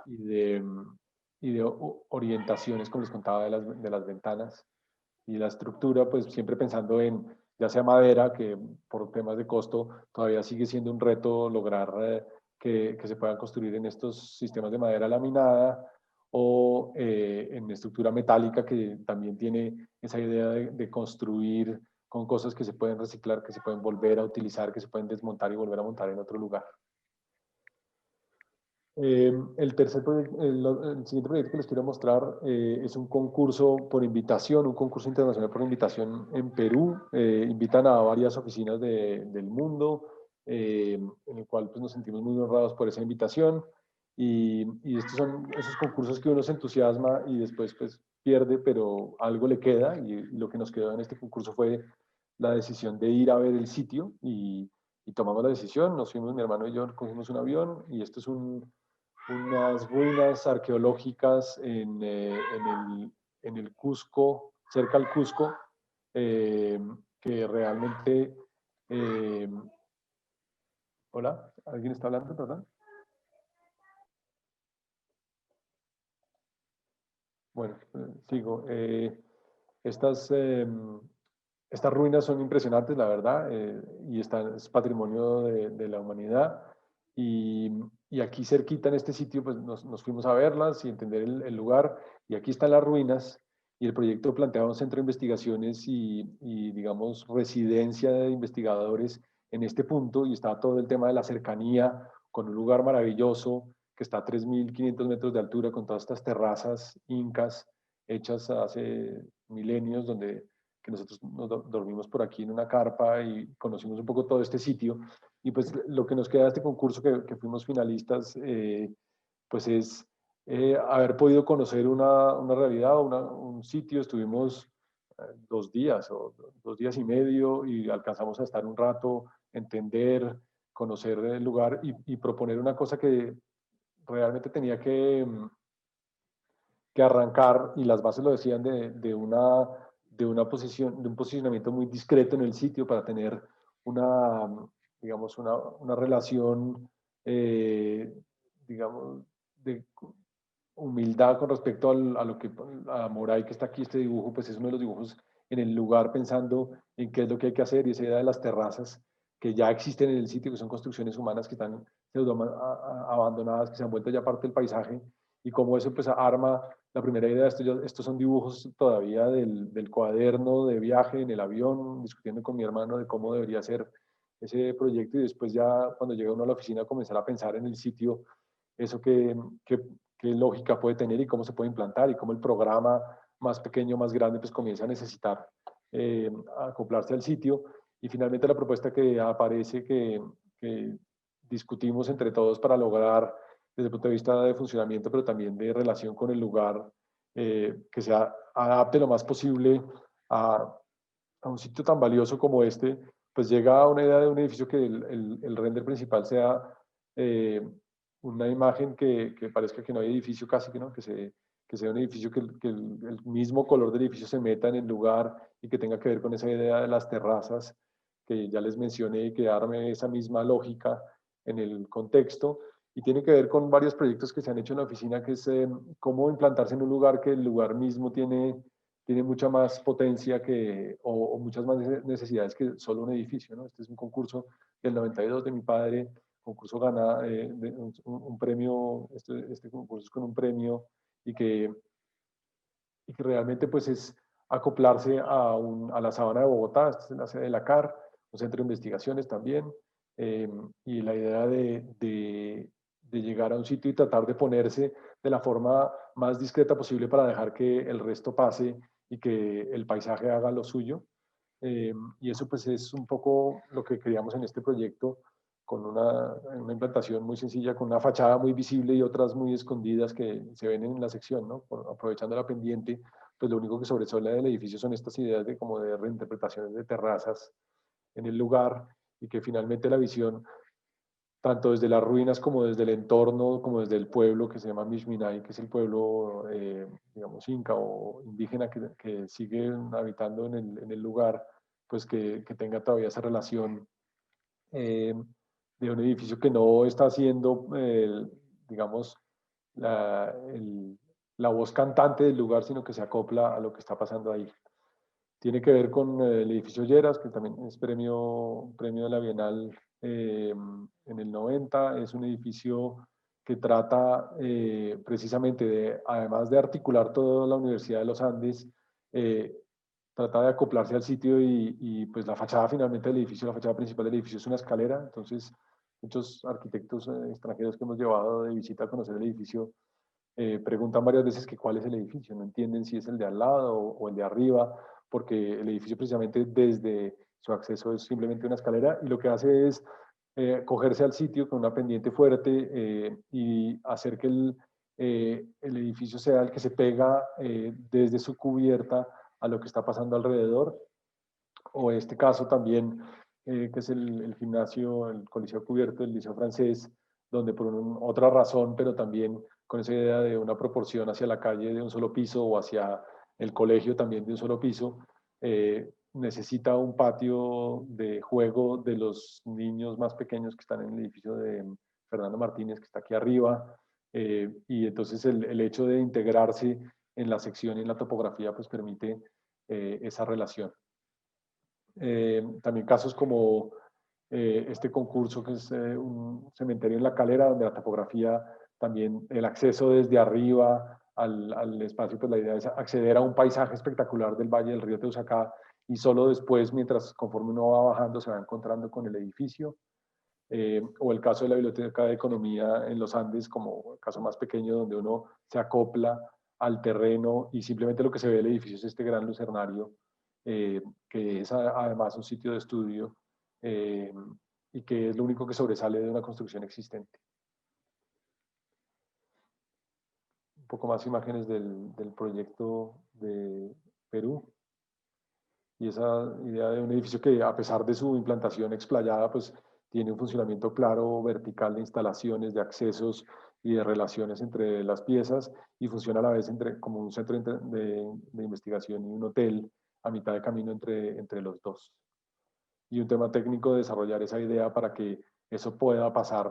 y de orientaciones, como les contaba, de las ventanas. Y la estructura, pues siempre pensando en ya sea madera, que por temas de costo todavía sigue siendo un reto lograr que se puedan construir en estos sistemas de madera laminada, o en estructura metálica, que también tiene esa idea de construir con cosas que se pueden reciclar, que se pueden volver a utilizar, que se pueden desmontar y volver a montar en otro lugar. El siguiente proyecto que les quiero mostrar es un concurso por invitación, un concurso internacional por invitación en Perú. Invitan a varias oficinas del mundo, en el cual pues, nos sentimos muy honrados por esa invitación. Y estos son esos concursos que uno se entusiasma y después pues, pierde, pero algo le queda. Y lo que nos quedó en este concurso fue la decisión de ir a ver el sitio, y tomamos la decisión. Nos fuimos, mi hermano y yo, cogimos un avión, y esto es unas ruinas arqueológicas en el Cusco, cerca al Cusco, que realmente... eh, hola, ¿alguien está hablando, perdón? Bueno, sigo. Estas Estas ruinas son impresionantes, la verdad, y es patrimonio de la humanidad. Y aquí cerquita en este sitio, pues nos fuimos a verlas y entender el lugar. Y aquí están las ruinas. Y el proyecto planteaba un centro de investigaciones digamos, residencia de investigadores en este punto. Y está todo el tema de la cercanía con un lugar maravilloso que está a 3.500 metros de altura, con todas estas terrazas incas hechas hace milenios, donde que nosotros nos dormimos por aquí en una carpa y conocimos un poco todo este sitio. Y pues lo que nos queda de este concurso que fuimos finalistas, pues es haber podido conocer una realidad, un sitio. Estuvimos 2 días o 2 días y medio y alcanzamos a estar un rato, entender, conocer el lugar y proponer una cosa que realmente tenía que arrancar, y las bases lo decían, de un posicionamiento muy discreto en el sitio para tener digamos, una relación, digamos, de humildad con respecto a lo que a Moray, que está aquí, este dibujo, pues es uno de los dibujos en el lugar pensando en qué es lo que hay que hacer, y esa idea de las terrazas que ya existen en el sitio, que son construcciones humanas que están abandonadas, que se han vuelto ya parte del paisaje, y cómo eso pues arma la primera idea. Estos son dibujos todavía del cuaderno de viaje en el avión, discutiendo con mi hermano de cómo debería ser ese proyecto, y después ya cuando llega uno a la oficina comenzar a pensar en el sitio, eso qué lógica puede tener y cómo se puede implantar, y cómo el programa más pequeño, más grande, pues comienza a necesitar acoplarse al sitio. Y finalmente la propuesta que aparece, que discutimos entre todos para lograr desde el punto de vista de funcionamiento, pero también de relación con el lugar, que se adapte lo más posible a un sitio tan valioso como este, pues llega a una idea de un edificio que el render principal sea eh, una imagen que parezca que no hay edificio casi, ¿no? Que sea un edificio que el mismo color del edificio se meta en el lugar y que tenga que ver con esa idea de las terrazas que ya les mencioné, y que arme esa misma lógica en el contexto. Y tiene que ver con varios proyectos que se han hecho en la oficina, que es cómo implantarse en un lugar que el lugar mismo tiene mucha más potencia o muchas más necesidades que solo un edificio, ¿no? Este es un concurso del 92 de mi padre, concurso gana un premio, este concurso es con un premio, y que realmente pues es acoplarse a la sabana de Bogotá. Esta es la sede de la CAR, un centro de investigaciones también, y la idea de llegar a un sitio y tratar de ponerse de la forma más discreta posible para dejar que el resto pase y que el paisaje haga lo suyo. Y eso pues es un poco lo que queríamos en este proyecto, con una implantación muy sencilla, con una fachada muy visible y otras muy escondidas que se ven en la sección, ¿no? Aprovechando la pendiente, pues lo único que sobresale del edificio son estas ideas de como de reinterpretaciones de terrazas en el lugar, y que finalmente la visión, tanto desde las ruinas como desde el entorno, como desde el pueblo que se llama Mishminay, que es el pueblo, digamos, inca o indígena que sigue habitando en el lugar, pues que tenga todavía esa relación eh, de un edificio que no está haciendo, digamos, la, la voz cantante del lugar, sino que se acopla a lo que está pasando ahí. Tiene que ver con el edificio Lleras, que también es premio de la Bienal en el 90. Es un edificio que trata precisamente además de articular toda la Universidad de los Andes, eh, trata de acoplarse al sitio, pues la fachada finalmente del edificio, la fachada principal del edificio es una escalera. Entonces muchos arquitectos extranjeros que hemos llevado de visita a conocer el edificio preguntan varias veces que cuál es el edificio, no entienden si es el de al lado o el de arriba, porque el edificio precisamente desde su acceso es simplemente una escalera, y lo que hace es cogerse al sitio con una pendiente fuerte y hacer que el edificio sea el que se pega desde su cubierta a lo que está pasando alrededor. O en este caso también, que es el gimnasio, el Coliseo Cubierto del Liceo Francés, donde por otra razón, pero también con esa idea de una proporción hacia la calle de un solo piso o hacia el colegio también de un solo piso, necesita un patio de juego de los niños más pequeños que están en el edificio de Fernando Martínez, que está aquí arriba, y entonces el hecho de integrarse en la sección y en la topografía pues permite esa relación. También casos como este concurso que es un cementerio en La Calera, donde la topografía, también el acceso desde arriba al espacio, pues la idea es acceder a un paisaje espectacular del Valle del Río Teusacá y solo después, mientras conforme uno va bajando, se va encontrando con el edificio. O el caso de la Biblioteca de Economía en los Andes, como el caso más pequeño, donde uno se acopla al terreno y simplemente lo que se ve del edificio es este gran lucernario, que es además un sitio de estudio eh, y que es lo único que sobresale de una construcción existente. Un poco más imágenes del proyecto de Perú. Y esa idea de un edificio que, a pesar de su implantación explayada, pues tiene un funcionamiento claro, vertical de instalaciones, de accesos y de relaciones entre las piezas, y funciona a la vez como un centro de investigación y un hotel a mitad de camino entre los dos. Y un tema técnico, desarrollar esa idea para que eso pueda pasar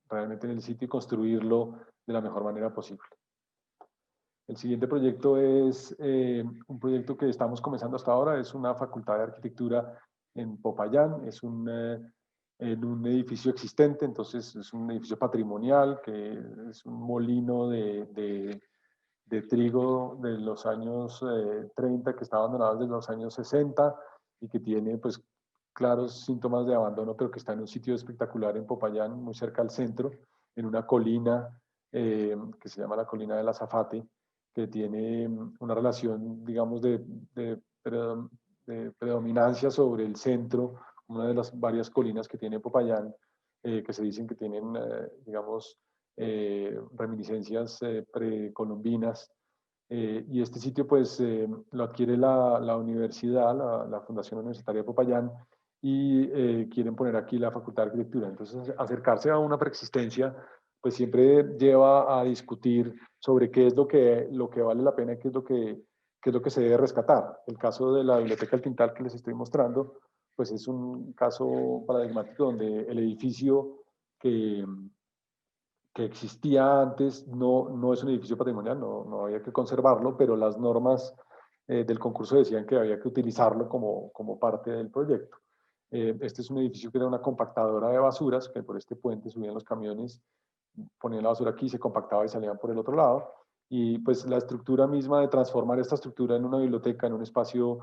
realmente en el sitio y construirlo de la mejor manera posible. El siguiente proyecto es un proyecto que estamos comenzando hasta ahora, es una facultad de arquitectura en Popayán, es en un edificio existente, entonces es un edificio patrimonial, que es un molino de trigo de los años 30, que está abandonado desde los años 60 y que tiene pues claros síntomas de abandono, pero que está en un sitio espectacular en Popayán, muy cerca al centro, en una colina que se llama la Colina del Azafate, que tiene una relación, digamos, de predominancia sobre el centro, una de las varias colinas que tiene Popayán, que se dicen que tienen, digamos, reminiscencias precolombinas. Y este sitio pues lo adquiere la universidad, la Fundación Universitaria de Popayán, y quieren poner aquí la Facultad de Arquitectura. Entonces, acercarse a una preexistencia pues siempre lleva a discutir sobre qué es lo que vale la pena y qué es lo que se debe rescatar. El caso de la Biblioteca del Tintal que les estoy mostrando, pues es un caso paradigmático donde el edificio que existía antes no es un edificio patrimonial, no había que conservarlo, pero las normas del concurso decían que había que utilizarlo como parte del proyecto. Este es un edificio que era una compactadora de basuras, que por este puente subían los camiones, ponían la basura aquí, se compactaba y salían por el otro lado. Y pues la estructura misma de transformar esta estructura en una biblioteca, en un espacio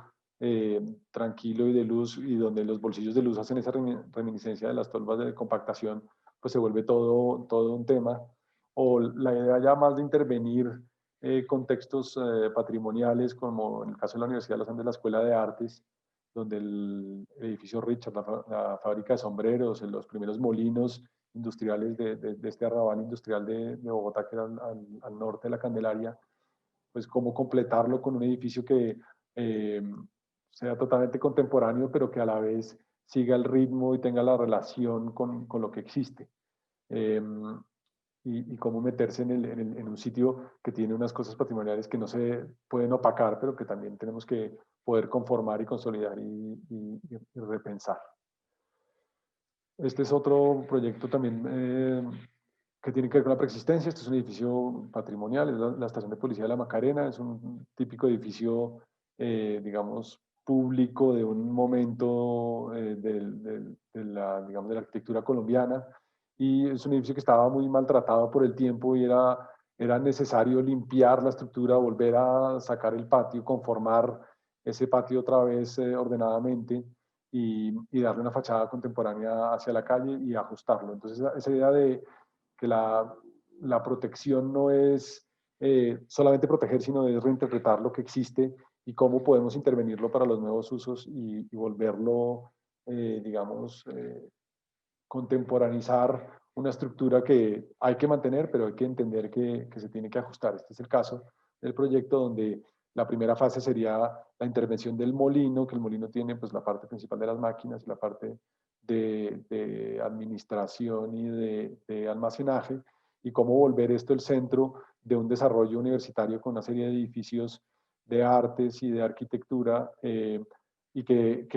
tranquilo y de luz, y donde los bolsillos de luz hacen esa reminiscencia de las tolvas de compactación, pues se vuelve todo un tema. O la idea ya más de intervenir contextos patrimoniales, como en el caso de la Universidad de los Andes, la Escuela de Artes, donde el edificio Richard, la fábrica de sombreros, los primeros molinos industriales de este arrabal industrial de Bogotá, que era al norte de la Candelaria, pues cómo completarlo con un edificio que sea totalmente contemporáneo, pero que a la vez siga el ritmo y tenga la relación con lo que existe. Y cómo meterse en un sitio que tiene unas cosas patrimoniales que no se pueden opacar, pero que también tenemos que poder conformar y consolidar y repensar. Este es otro proyecto también que tiene que ver con la preexistencia. Este es un edificio patrimonial, es la estación de policía de la Macarena, es un típico edificio, digamos, público de un momento digamos, de la arquitectura colombiana, y es un edificio que estaba muy maltratado por el tiempo y era necesario limpiar la estructura, volver a sacar el patio, conformar ese patio otra vez ordenadamente, y darle una fachada contemporánea hacia la calle y ajustarlo. Entonces, esa idea de que la protección no es solamente proteger, sino es reinterpretar lo que existe y cómo podemos intervenirlo para los nuevos usos y volverlo, digamos, contemporaneizar una estructura que hay que mantener, pero hay que entender que se tiene que ajustar. Este es el caso del proyecto, donde la primera fase sería la intervención del molino, que el molino tiene pues la parte principal de las máquinas, la parte de administración y de almacenaje, y cómo volver esto el centro de un desarrollo universitario con una serie de edificios de artes y de arquitectura, y que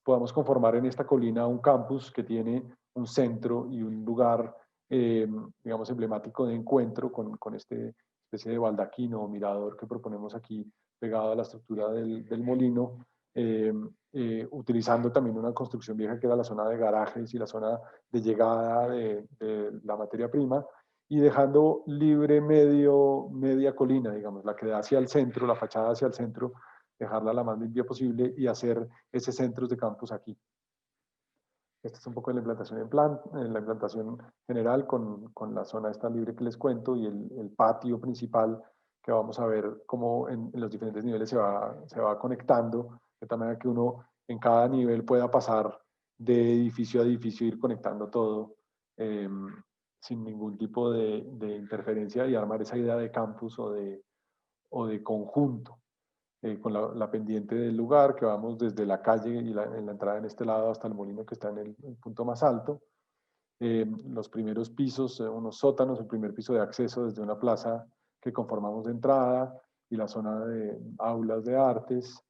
podamos conformar en esta colina un campus que tiene un centro y un lugar, digamos, emblemático de encuentro con este especie de baldaquino o mirador que proponemos aquí pegado a la estructura del molino, utilizando también una construcción vieja que era la zona de garajes y la zona de llegada de la materia prima, y dejando libre media colina, digamos, la que da hacia el centro, la fachada hacia el centro, dejarla la más limpia posible y hacer ese centros de campus aquí. Esta es un poco la implantación la implantación general con la zona esta libre que les cuento y el patio principal que vamos a ver cómo en los diferentes niveles se va conectando, de tal manera que uno en cada nivel pueda pasar de edificio a edificio, ir conectando todo sin ningún tipo de interferencia y armar esa idea de campus o de conjunto. Con la pendiente del lugar, que vamos desde la calle y en la entrada en este lado hasta el molino que está en el punto más alto. Los primeros pisos, unos sótanos, el primer piso de acceso desde una plaza que conformamos de entrada y la zona de aulas de artes.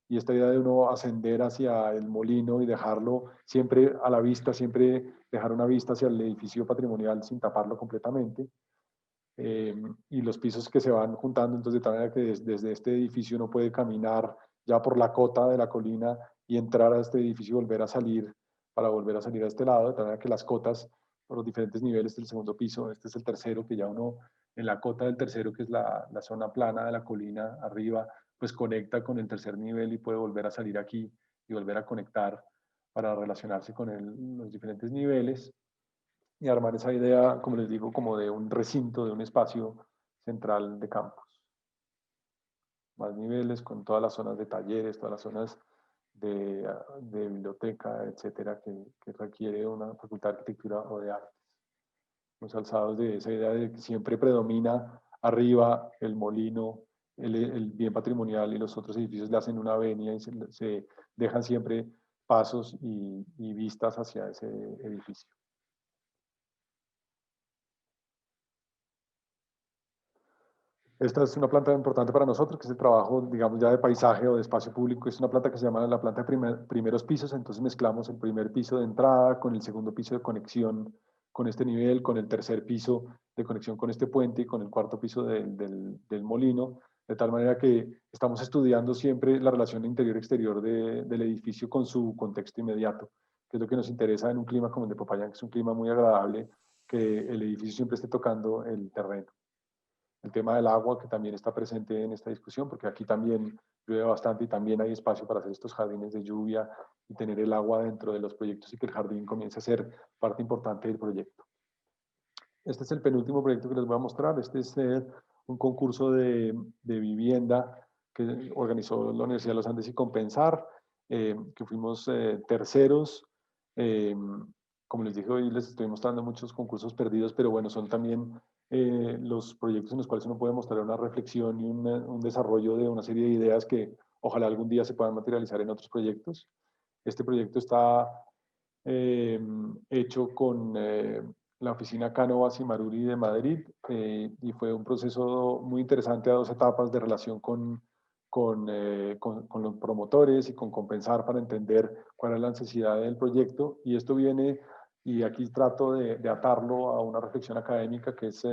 Y esta idea de uno ascender hacia el molino y dejarlo siempre a la vista, siempre dejar una vista hacia el edificio patrimonial sin taparlo completamente. Y los pisos que se van juntando, entonces de tal manera que desde este edificio uno puede caminar ya por la cota de la colina y entrar a este edificio y volver a salir para volver a salir a este lado, de tal manera que las cotas por los diferentes niveles del segundo piso, este es el tercero, que ya uno en la cota del tercero, que es la zona plana de la colina arriba, pues conecta con el tercer nivel y puede volver a salir aquí y volver a conectar para relacionarse con los diferentes niveles y armar esa idea, como les digo, como de un recinto, de un espacio central de campus. Más niveles con todas las zonas de talleres, todas las zonas de biblioteca, etcétera, que requiere una facultad de arquitectura o de artes. Los alzados de esa idea de que siempre predomina arriba el molino, el bien patrimonial y los otros edificios le hacen una venia y se dejan siempre pasos y vistas hacia ese edificio. Esta es una planta importante para nosotros, que es el trabajo, digamos, ya de paisaje o de espacio público. Es una planta que se llama la planta de primeros pisos, entonces mezclamos el primer piso de entrada con el segundo piso de conexión con este nivel, con el tercer piso de conexión con este puente y con el cuarto piso del molino, de tal manera que estamos estudiando siempre la relación interior-exterior del edificio con su contexto inmediato, que es lo que nos interesa en un clima como el de Popayán, que es un clima muy agradable, que el edificio siempre esté tocando el terreno. El tema del agua, que también está presente en esta discusión, porque aquí también llueve bastante y también hay espacio para hacer estos jardines de lluvia y tener el agua dentro de los proyectos y que el jardín comience a ser parte importante del proyecto. Este es el penúltimo proyecto que les voy a mostrar. Este es un concurso de vivienda que organizó la Universidad de los Andes y Compensar, que fuimos terceros. Como les dije, hoy les estoy mostrando muchos concursos perdidos, pero bueno, son también los proyectos en los cuales uno puede mostrar una reflexión y un desarrollo de una serie de ideas que ojalá algún día se puedan materializar en otros proyectos. Este proyecto está hecho con la oficina Cánovas y Maruri de Madrid y fue un proceso muy interesante a dos etapas de relación con los promotores y con Compensar para entender cuál es la necesidad del proyecto. Y esto viene, y aquí trato de atarlo a una reflexión académica que es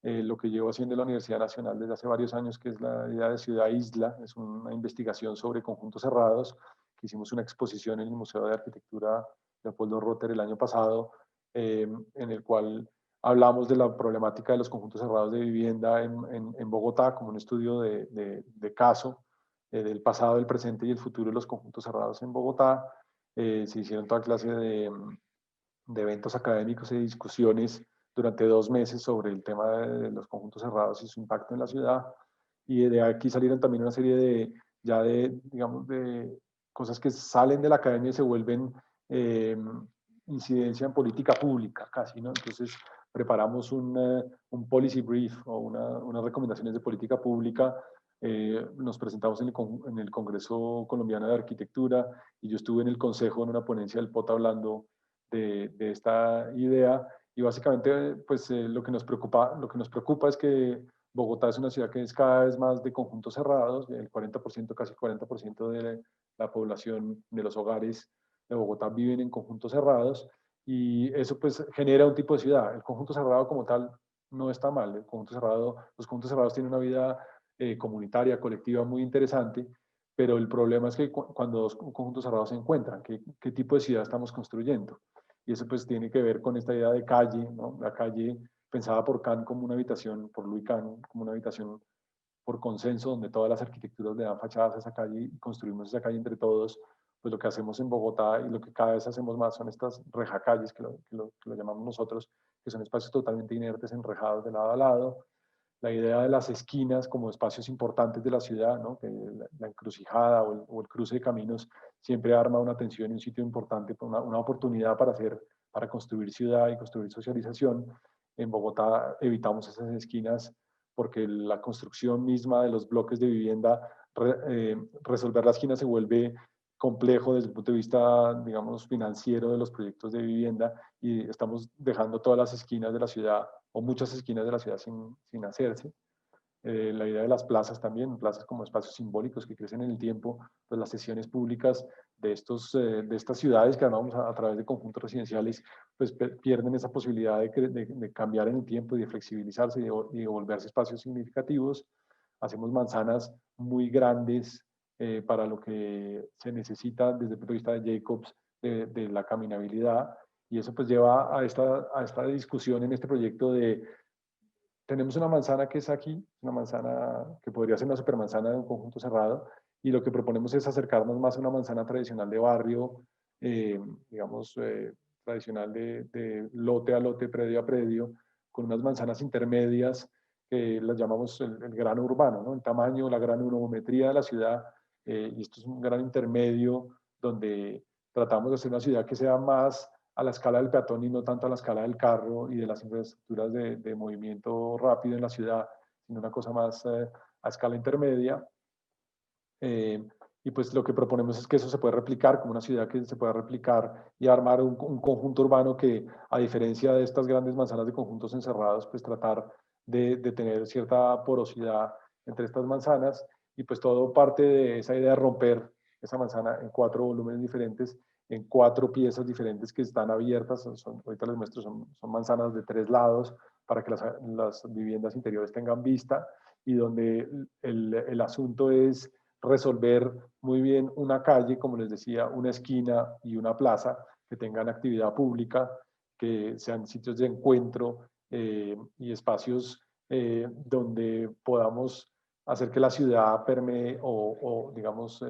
lo que llevo haciendo en la Universidad Nacional desde hace varios años, que es la idea de ciudad-isla. Es una investigación sobre conjuntos cerrados, que hicimos una exposición en el Museo de Arquitectura Leopoldo Rotter el año pasado, en el cual hablamos de la problemática de los conjuntos cerrados de vivienda en Bogotá, como un estudio de caso del pasado, el presente y el futuro de los conjuntos cerrados en Bogotá. Se hicieron toda clase de eventos académicos y discusiones durante 2 meses sobre el tema de los conjuntos cerrados y su impacto en la ciudad. Y de aquí salieron también una serie digamos, de cosas que salen de la academia y se vuelven incidencia en política pública casi, ¿no? Entonces preparamos un policy brief o unas recomendaciones de política pública. Nos presentamos en el Congreso Colombiano de Arquitectura y yo estuve en el consejo en una ponencia del POT hablando de esta idea y básicamente pues lo que nos preocupa es que Bogotá es una ciudad que es cada vez más de conjuntos cerrados, el 40%, casi 40% de la población de los hogares de Bogotá viven en conjuntos cerrados y eso pues genera un tipo de ciudad. El conjunto cerrado como tal no está mal, los conjuntos cerrados tienen una vida comunitaria, colectiva muy interesante, pero el problema es que cuando dos conjuntos cerrados se encuentran, ¿qué tipo de ciudad estamos construyendo? Y eso pues tiene que ver con esta idea de calle, ¿no? La calle pensada por Kant como una habitación, por Louis Kant, como una habitación por consenso, donde todas las arquitecturas le dan fachadas a esa calle y construimos esa calle entre todos. Pues lo que hacemos en Bogotá y lo que cada vez hacemos más son estas rejacalles, que lo llamamos nosotros, que son espacios totalmente inertes, enrejados de lado a lado. La idea de las esquinas como espacios importantes de la ciudad, ¿no? Que la encrucijada o el cruce de caminos siempre arma una tensión y un sitio importante, una oportunidad para construir ciudad y construir socialización. En Bogotá evitamos esas esquinas porque la construcción misma de los bloques de vivienda, resolver la esquina se vuelve complejo desde el punto de vista, digamos, financiero de los proyectos de vivienda y estamos dejando todas las esquinas de la ciudad o muchas esquinas de la ciudad sin hacerse. La idea de las plazas también, plazas como espacios simbólicos que crecen en el tiempo, pues las sesiones públicas de estas ciudades que armamos a través de conjuntos residenciales, pues pierden esa posibilidad de cambiar en el tiempo y de flexibilizarse y de volverse espacios significativos. Hacemos manzanas muy grandes para lo que se necesita desde el punto de vista de Jacobs, de la caminabilidad, y eso pues lleva a esta discusión en este proyecto de tenemos una manzana que es aquí, una manzana que podría ser una supermanzana de un conjunto cerrado, y lo que proponemos es acercarnos más a una manzana tradicional de barrio, digamos, tradicional de lote a lote, predio a predio, con unas manzanas intermedias que las llamamos el grano urbano, ¿no? El tamaño, la granulometría de la ciudad, y esto es un gran intermedio donde tratamos de hacer una ciudad que sea más a la escala del peatón y no tanto a la escala del carro y de las infraestructuras de movimiento rápido en la ciudad, sino una cosa más a escala intermedia. Y pues lo que proponemos es que eso se puede replicar como una ciudad que se pueda replicar y armar un conjunto urbano que, a diferencia de estas grandes manzanas de conjuntos encerrados, pues tratar de tener cierta porosidad entre estas manzanas, y pues todo parte de esa idea de romper esa manzana en 4 volúmenes diferentes, en 4 piezas diferentes que están abiertas. Ahorita les muestro, son manzanas de 3 lados para que las viviendas interiores tengan vista, y donde el asunto es resolver muy bien una calle, como les decía, una esquina y una plaza que tengan actividad pública, que sean sitios de encuentro y espacios donde podamos hacer que la ciudad permee o digamos,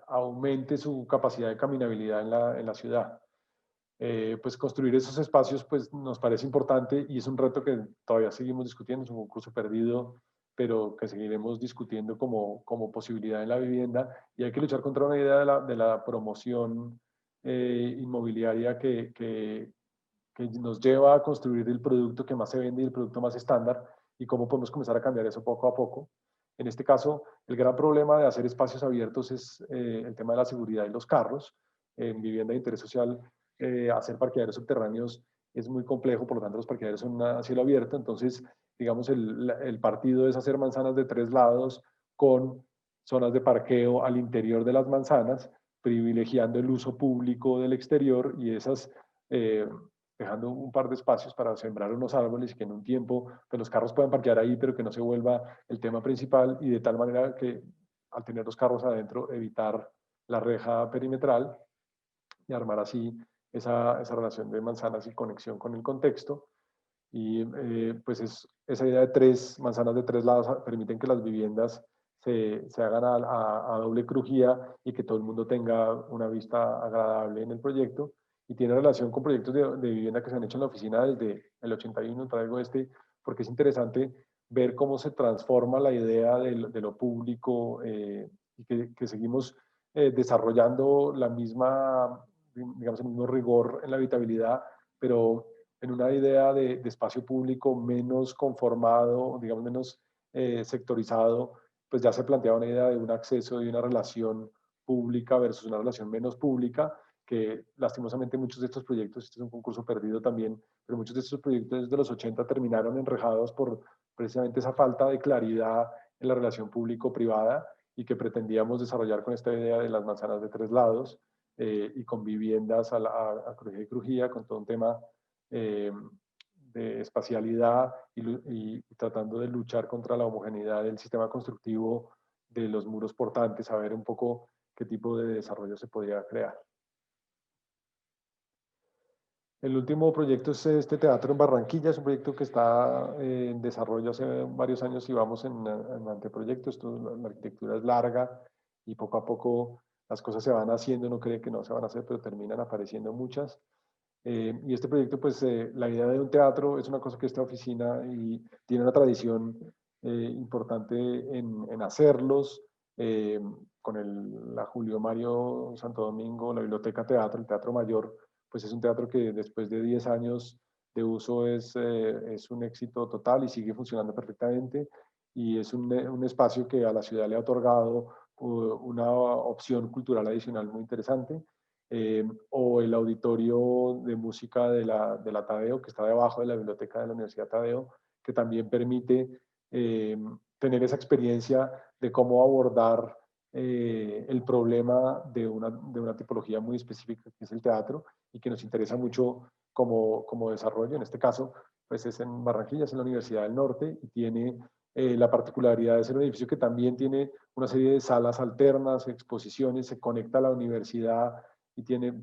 aumente su capacidad de caminabilidad en la ciudad. Pues construir esos espacios pues nos parece importante y es un reto que todavía seguimos discutiendo, es un concurso perdido, pero que seguiremos discutiendo como posibilidad en la vivienda, y hay que luchar contra una idea de la promoción inmobiliaria que nos lleva a construir el producto que más se vende y el producto más estándar, y cómo podemos comenzar a cambiar eso poco a poco. En este caso, el gran problema de hacer espacios abiertos es el tema de la seguridad y los carros. En vivienda de interés social, hacer parqueaderos subterráneos es muy complejo, por lo tanto los parqueaderos son a cielo abierto, entonces digamos el partido es hacer manzanas de 3 lados con zonas de parqueo al interior de las manzanas, privilegiando el uso público del exterior y esas dejando un par de espacios para sembrar unos árboles y que en un tiempo pues, los carros puedan parquear ahí, pero que no se vuelva el tema principal, y de tal manera que al tener los carros adentro evitar la reja perimetral y armar así esa relación de manzanas y conexión con el contexto. Y pues esa idea de 3 manzanas de 3 lados permiten que las viviendas se hagan a doble crujía y que todo el mundo tenga una vista agradable en el proyecto, y tiene relación con proyectos de vivienda que se han hecho en la oficina desde el 81, traigo porque es interesante ver cómo se transforma la idea de lo público y que seguimos desarrollando la misma, digamos, el mismo rigor en la habitabilidad, pero en una idea de espacio público menos conformado, digamos, menos sectorizado, pues ya se planteaba una idea de un acceso y una relación pública versus una relación menos pública, que lastimosamente muchos de estos proyectos, este es un concurso perdido también, pero muchos de estos proyectos de los 80 terminaron enrejados por precisamente esa falta de claridad en la relación público-privada, y que pretendíamos desarrollar con esta idea de las manzanas de 3 lados y con viviendas a crujía y crujía, con todo un tema eh, de espacialidad y tratando de luchar contra la homogeneidad del sistema constructivo de los muros portantes, a ver un poco qué tipo de desarrollo se podría crear. El último proyecto es este teatro en Barranquilla, es un proyecto que está en desarrollo hace varios años y vamos en anteproyecto. La arquitectura es larga y poco a poco las cosas se van haciendo, uno cree que no se van a hacer, pero terminan apareciendo muchas. Y este proyecto, pues la idea de un teatro es una cosa que esta oficina y tiene una tradición importante en hacerlos, con la Julio Mario Santo Domingo, la Biblioteca Teatro, el Teatro Mayor, pues es un teatro que después de 10 años de uso es un éxito total y sigue funcionando perfectamente, y es un espacio que a la ciudad le ha otorgado una opción cultural adicional muy interesante. O el auditorio de música de la Tadeo, que está debajo de la biblioteca de la Universidad Tadeo, que también permite tener esa experiencia de cómo abordar el problema de una tipología muy específica que es el teatro y que nos interesa mucho como desarrollo. En este caso, pues es en Barranquilla, es en la Universidad del Norte y tiene la particularidad de ser un edificio que también tiene una serie de salas alternas, exposiciones, se conecta a la universidad y tiene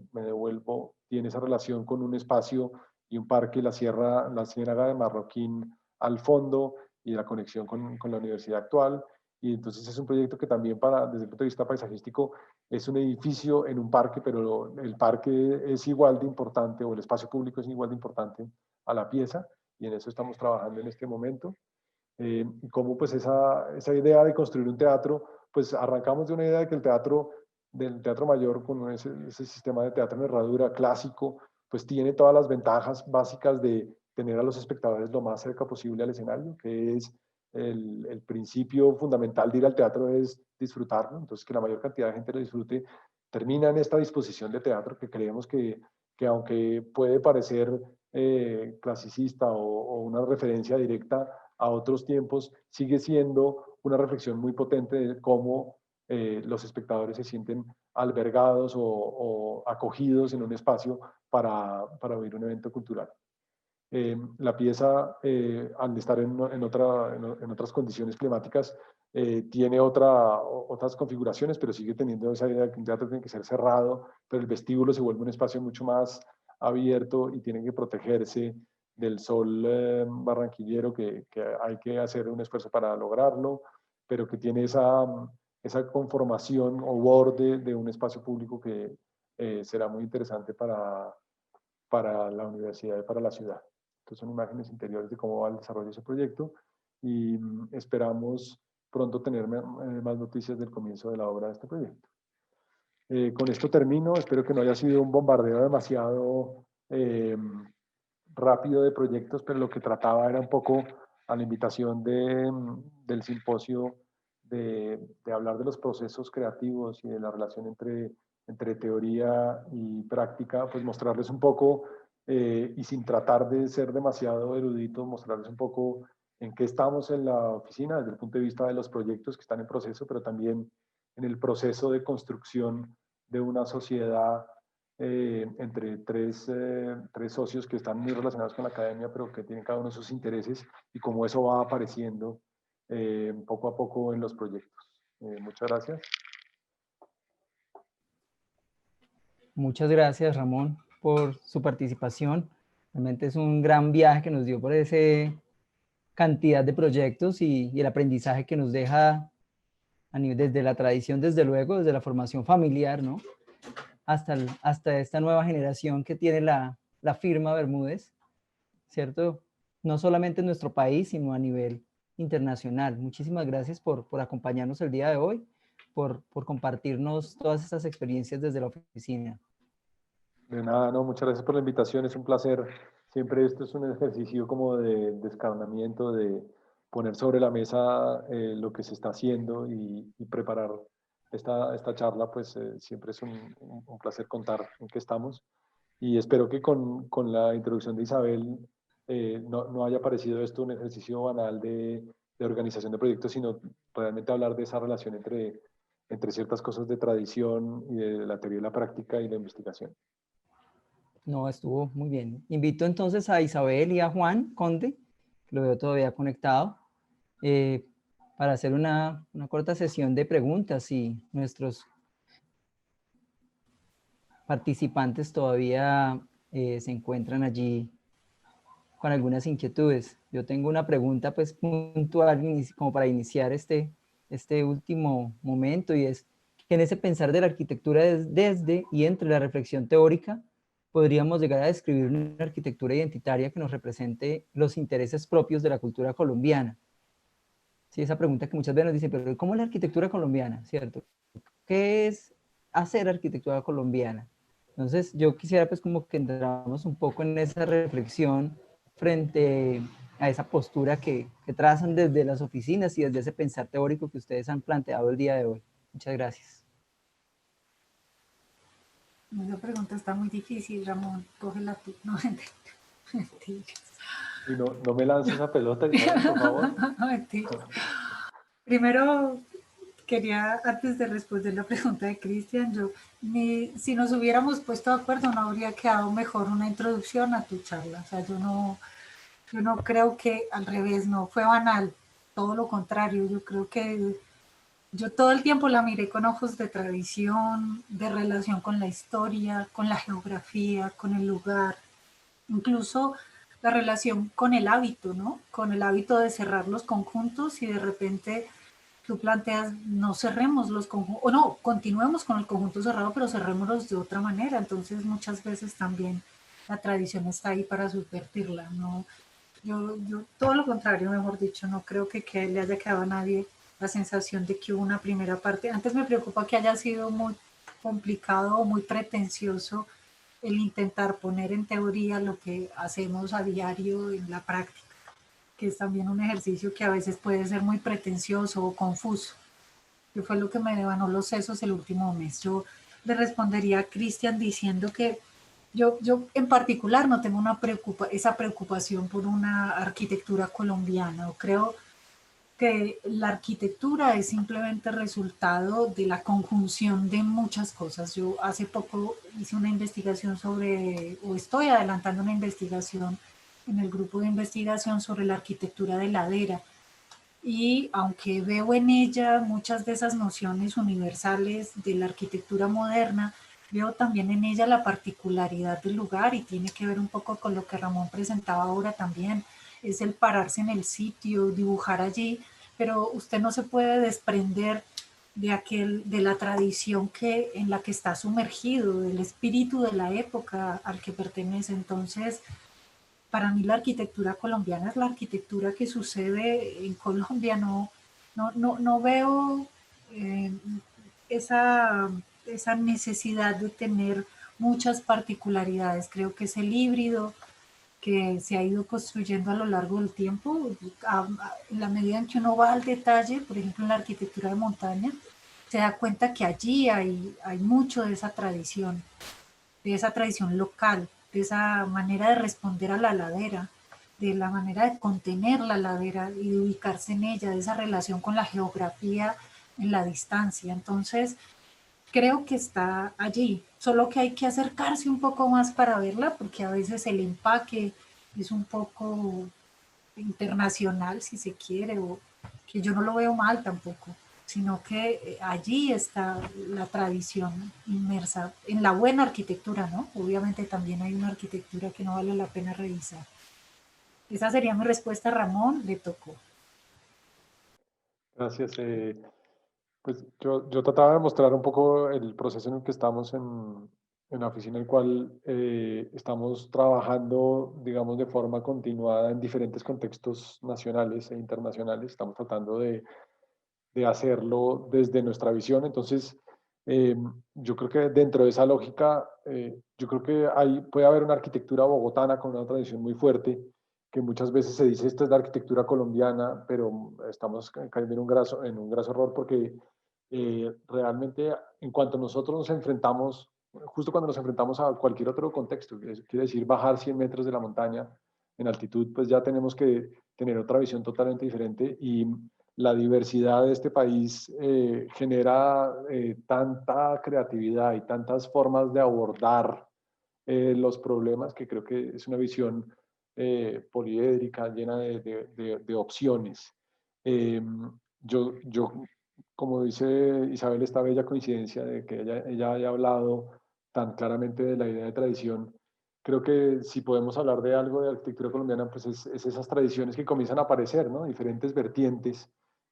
esa relación con un espacio y un parque, la Ciénaga de Marroquín al fondo y la conexión con la universidad actual. Y entonces es un proyecto que también desde el punto de vista paisajístico es un edificio en un parque, pero el parque es igual de importante, o el espacio público es igual de importante a la pieza, y en eso estamos trabajando en este momento. Y cómo pues esa idea de construir un teatro, pues arrancamos de una idea de que del teatro mayor, con ese sistema de teatro en herradura clásico, pues tiene todas las ventajas básicas de tener a los espectadores lo más cerca posible al escenario, que es el principio fundamental de ir al teatro, es disfrutarlo. Entonces, que la mayor cantidad de gente lo disfrute, termina en esta disposición de teatro que creemos que aunque puede parecer clasicista o una referencia directa a otros tiempos, sigue siendo una reflexión muy potente de cómo los espectadores se sienten albergados o acogidos en un espacio para oír un evento cultural. La pieza, al estar en otras condiciones climáticas, tiene otras configuraciones, pero sigue teniendo esa idea de que un teatro tiene que ser cerrado, pero el vestíbulo se vuelve un espacio mucho más abierto y tiene que protegerse del sol barranquillero, que hay que hacer un esfuerzo para lograrlo, pero que tiene esa conformación o borde de un espacio público que será muy interesante para la universidad y para la ciudad. Entonces son imágenes interiores de cómo va el desarrollo de ese proyecto y esperamos pronto tener más noticias del comienzo de la obra de este proyecto. Con esto termino, espero que no haya sido un bombardeo demasiado rápido de proyectos, pero lo que trataba era un poco, a la invitación del simposio, de hablar de los procesos creativos y de la relación entre teoría y práctica, pues mostrarles un poco, y sin tratar de ser demasiado erudito, mostrarles un poco en qué estamos en la oficina desde el punto de vista de los proyectos que están en proceso, pero también en el proceso de construcción de una sociedad entre tres socios que están muy relacionados con la academia, pero que tienen cada uno sus intereses, y cómo eso va apareciendo poco a poco en los proyectos. Muchas gracias. Muchas gracias, Ramón, por su participación. Realmente es un gran viaje que nos dio por esa cantidad de proyectos y el aprendizaje que nos deja desde la tradición, desde luego, desde la formación familiar, ¿no? Hasta esta nueva generación que tiene la firma Bermúdez, ¿cierto? No solamente en nuestro país, sino a nivel internacional. Muchísimas gracias por acompañarnos el día de hoy, por compartirnos todas estas experiencias desde la oficina. De nada, no, muchas gracias por la invitación, es un placer. Siempre esto es un ejercicio como de descarnamiento, de poner sobre la mesa lo que se está haciendo y preparar esta charla, pues siempre es un placer contar en qué estamos. Y espero que con la introducción de Isabel no haya parecido esto un ejercicio banal de organización de proyectos, sino realmente hablar de esa relación entre ciertas cosas de tradición y de la teoría y la práctica y la investigación. No, estuvo muy bien. Invito entonces a Isabel y a Juan Conde, que lo veo todavía conectado, para hacer una corta sesión de preguntas y nuestros participantes todavía se encuentran allí con algunas inquietudes. Yo tengo una pregunta pues puntual como para iniciar este último momento, y es que en ese pensar de la arquitectura desde y entre la reflexión teórica podríamos llegar a describir una arquitectura identitaria que nos represente los intereses propios de la cultura colombiana. Sí, esa pregunta que muchas veces nos dicen, pero ¿cómo es la arquitectura colombiana? ¿Cierto? ¿Qué es hacer arquitectura colombiana? Entonces yo quisiera pues como que entramos un poco en esa reflexión frente a esa postura que trazan desde las oficinas y desde ese pensar teórico que ustedes han planteado el día de hoy. Muchas gracias. Esa pregunta está muy difícil, Ramón. Cógela tú. No, mentiras. Y no me lances esa pelota, Isabel, por favor. Mentiras. Primero, quería, antes de responder la pregunta de Cristian, si nos hubiéramos puesto de acuerdo, no habría quedado mejor una introducción a tu charla. O sea, yo no creo que al revés, no fue banal, todo lo contrario. Yo creo que yo todo el tiempo la miré con ojos de tradición, de relación con la historia, con la geografía, con el lugar, incluso la relación con el hábito, ¿no? Con el hábito de cerrar los conjuntos y de repente tú planteas, no cerremos los conjuntos, o no, continuemos con el conjunto cerrado, pero cerrémoslos de otra manera. Entonces muchas veces también la tradición está ahí para subvertirla, ¿no? Yo todo lo contrario, mejor dicho, no creo que le haya quedado a nadie la sensación de que hubo una primera parte. Antes me preocupa que haya sido muy complicado o muy pretencioso el intentar poner en teoría lo que hacemos a diario en la práctica, que es también un ejercicio que a veces puede ser muy pretencioso o confuso, que fue lo que me devanó los sesos el último mes. Yo le respondería a Cristian diciendo que yo en particular no tengo esa preocupación por una arquitectura colombiana, o creo que la arquitectura es simplemente resultado de la conjunción de muchas cosas. Yo hace poco hice una investigación o estoy adelantando una investigación en el grupo de investigación sobre la arquitectura de ladera. Y aunque veo en ella muchas de esas nociones universales de la arquitectura moderna, veo también en ella la particularidad del lugar, y tiene que ver un poco con lo que Ramón presentaba ahora también, es el pararse en el sitio, dibujar allí, pero usted no se puede desprender de la tradición en la que está sumergido, del espíritu de la época al que pertenece. Entonces, para mí la arquitectura colombiana es la arquitectura que sucede en Colombia. No veo eh, esa necesidad de tener muchas particularidades. Creo que es el híbrido que se ha ido construyendo a lo largo del tiempo. En la medida en que uno va al detalle, por ejemplo en la arquitectura de montaña, se da cuenta que allí hay mucho de esa tradición local, de esa manera de responder a la ladera, de la manera de contener la ladera y de ubicarse en ella, de esa relación con la geografía en la distancia. Entonces, creo que está allí, solo que hay que acercarse un poco más para verla, porque a veces el empaque es un poco internacional, si se quiere, o que yo no lo veo mal tampoco, sino que allí está la tradición inmersa en la buena arquitectura, ¿no? Obviamente también hay una arquitectura que no vale la pena revisar. Esa sería mi respuesta, Ramón, le tocó. Gracias. Pues yo trataba de mostrar un poco el proceso en el que estamos en la oficina, en el cual estamos trabajando, digamos, de forma continuada en diferentes contextos nacionales e internacionales. Estamos tratando de hacerlo desde nuestra visión. Entonces, yo creo que dentro de esa lógica, yo creo que puede haber una arquitectura bogotana con una tradición muy fuerte, que muchas veces se dice esta es la arquitectura colombiana, pero estamos cayendo en un graso error, porque realmente en cuanto nosotros nos enfrentamos, justo cuando nos enfrentamos a cualquier otro contexto, quiere decir bajar 100 metros de la montaña en altitud, pues ya tenemos que tener otra visión totalmente diferente, y la diversidad de este país genera tanta creatividad y tantas formas de abordar los problemas, que creo que es una visión poliédrica, llena de opciones. yo, como dice Isabel, esta bella coincidencia de que ella haya hablado tan claramente de la idea de tradición, creo que si podemos hablar de algo de arquitectura colombiana, pues es esas tradiciones que comienzan a aparecer, ¿no? Diferentes vertientes,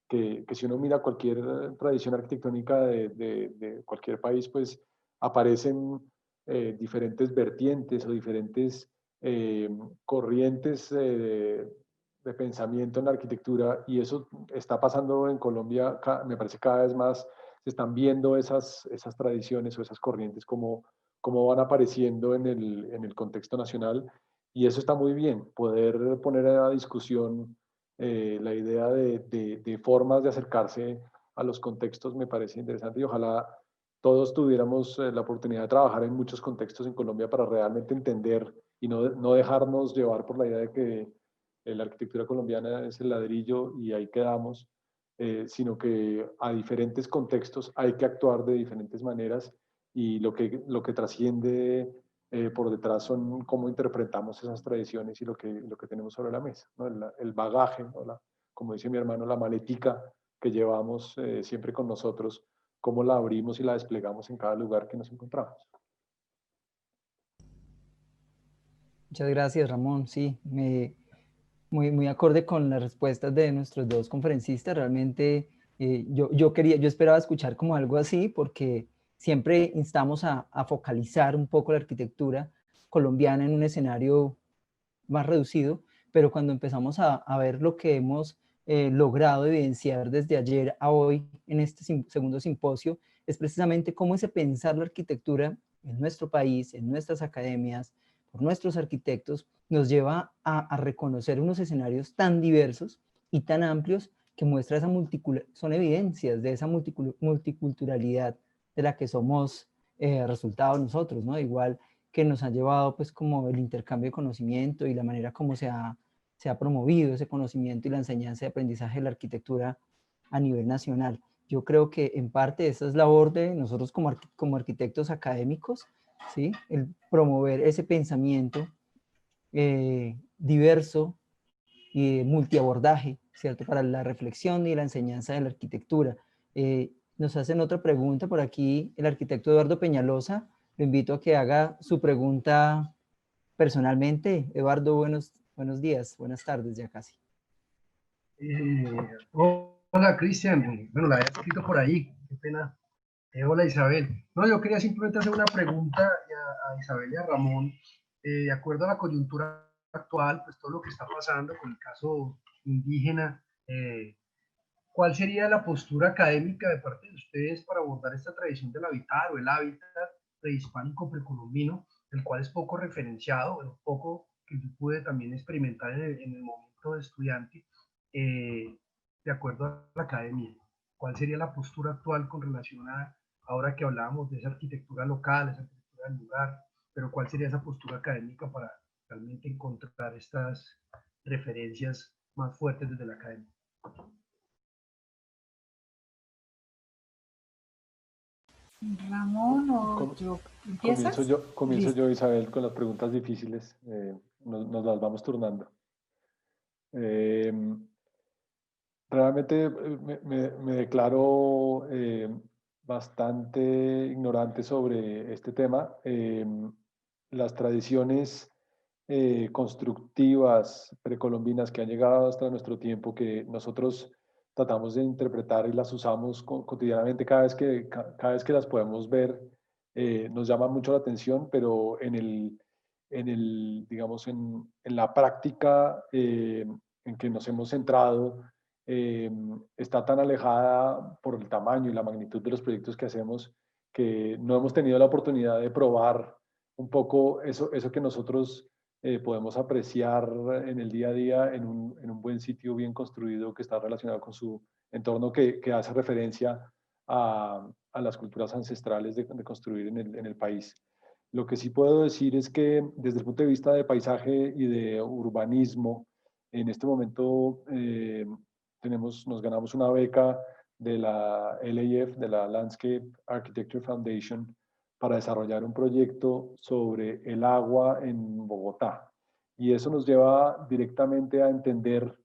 que si uno mira cualquier tradición arquitectónica de cualquier país, pues aparecen diferentes vertientes o diferentes corrientes de pensamiento en la arquitectura, y eso está pasando en Colombia, me parece cada vez más, se están viendo esas tradiciones o esas corrientes como van apareciendo en el contexto nacional, y eso está muy bien, poder poner a discusión la idea de formas de acercarse a los contextos me parece interesante, y ojalá todos tuviéramos la oportunidad de trabajar en muchos contextos en Colombia para realmente entender y no dejarnos llevar por la idea de que la arquitectura colombiana es el ladrillo y ahí quedamos, sino que a diferentes contextos hay que actuar de diferentes maneras, y lo que trasciende por detrás son cómo interpretamos esas tradiciones y lo que tenemos sobre la mesa, ¿no? El bagaje, ¿no? Como dice mi hermano, la maletica que llevamos siempre con nosotros, cómo la abrimos y la desplegamos en cada lugar que nos encontramos. Muchas gracias, Ramón. Sí, muy acorde con las respuestas de nuestros dos conferencistas. Realmente yo esperaba escuchar como algo así, porque siempre instamos a focalizar un poco la arquitectura colombiana en un escenario más reducido, pero cuando empezamos a ver lo que hemos logrado evidenciar desde ayer a hoy en este segundo simposio, es precisamente cómo ese pensar la arquitectura en nuestro país, en nuestras academias, por nuestros arquitectos, nos lleva a reconocer unos escenarios tan diversos y tan amplios que muestra son evidencias de esa multiculturalidad de la que somos resultado nosotros, ¿no? Igual que nos ha llevado pues como el intercambio de conocimiento y la manera como se ha promovido ese conocimiento y la enseñanza y aprendizaje de la arquitectura a nivel nacional. Yo creo que en parte esa es labor de nosotros como arquitectos académicos, ¿sí? El promover ese pensamiento diverso y multiabordaje, ¿cierto? Para la reflexión y la enseñanza de la arquitectura. Nos hacen otra pregunta por aquí el arquitecto Eduardo Peñalosa. Lo invito a que haga su pregunta personalmente. Eduardo, buenos días, buenas tardes ya casi. Hola, Cristian. Bueno, la había escrito por ahí. Qué pena. Hola, Isabel. No, yo quería simplemente hacer una pregunta a Isabel y a Ramón. De acuerdo a la coyuntura actual, pues todo lo que está pasando con el caso indígena, ¿cuál sería la postura académica de parte de ustedes para abordar esta tradición del habitar o el hábitat prehispánico precolombino, el cual es poco referenciado, pero poco que yo pude también experimentar en el momento de estudiante, de acuerdo a la academia? ¿Cuál sería la postura actual con relación a, ahora que hablábamos de esa arquitectura local, esa arquitectura del lugar, pero cuál sería esa postura académica para realmente encontrar estas referencias más fuertes desde la academia? Ramón o yo. ¿Empiezas? Comienzo yo, Isabel, con las preguntas difíciles. Nos las vamos turnando. Realmente me declaro bastante ignorante sobre este tema. Las tradiciones constructivas precolombinas que han llegado hasta nuestro tiempo, que nosotros tratamos de interpretar y las usamos cotidianamente cada vez que las podemos ver, nos llama mucho la atención, pero digamos, en la práctica en que nos hemos centrado, está tan alejada por el tamaño y la magnitud de los proyectos que hacemos, que no hemos tenido la oportunidad de probar un poco eso que nosotros podemos apreciar en el día a día en un buen sitio bien construido que está relacionado con su entorno, que hace referencia a las culturas ancestrales de construir en el país. Lo que sí puedo decir es que desde el punto de vista de paisaje y de urbanismo, en este momento nos ganamos una beca de la LAF, de la Landscape Architecture Foundation, para desarrollar un proyecto sobre el agua en Bogotá. Y eso nos lleva directamente a entender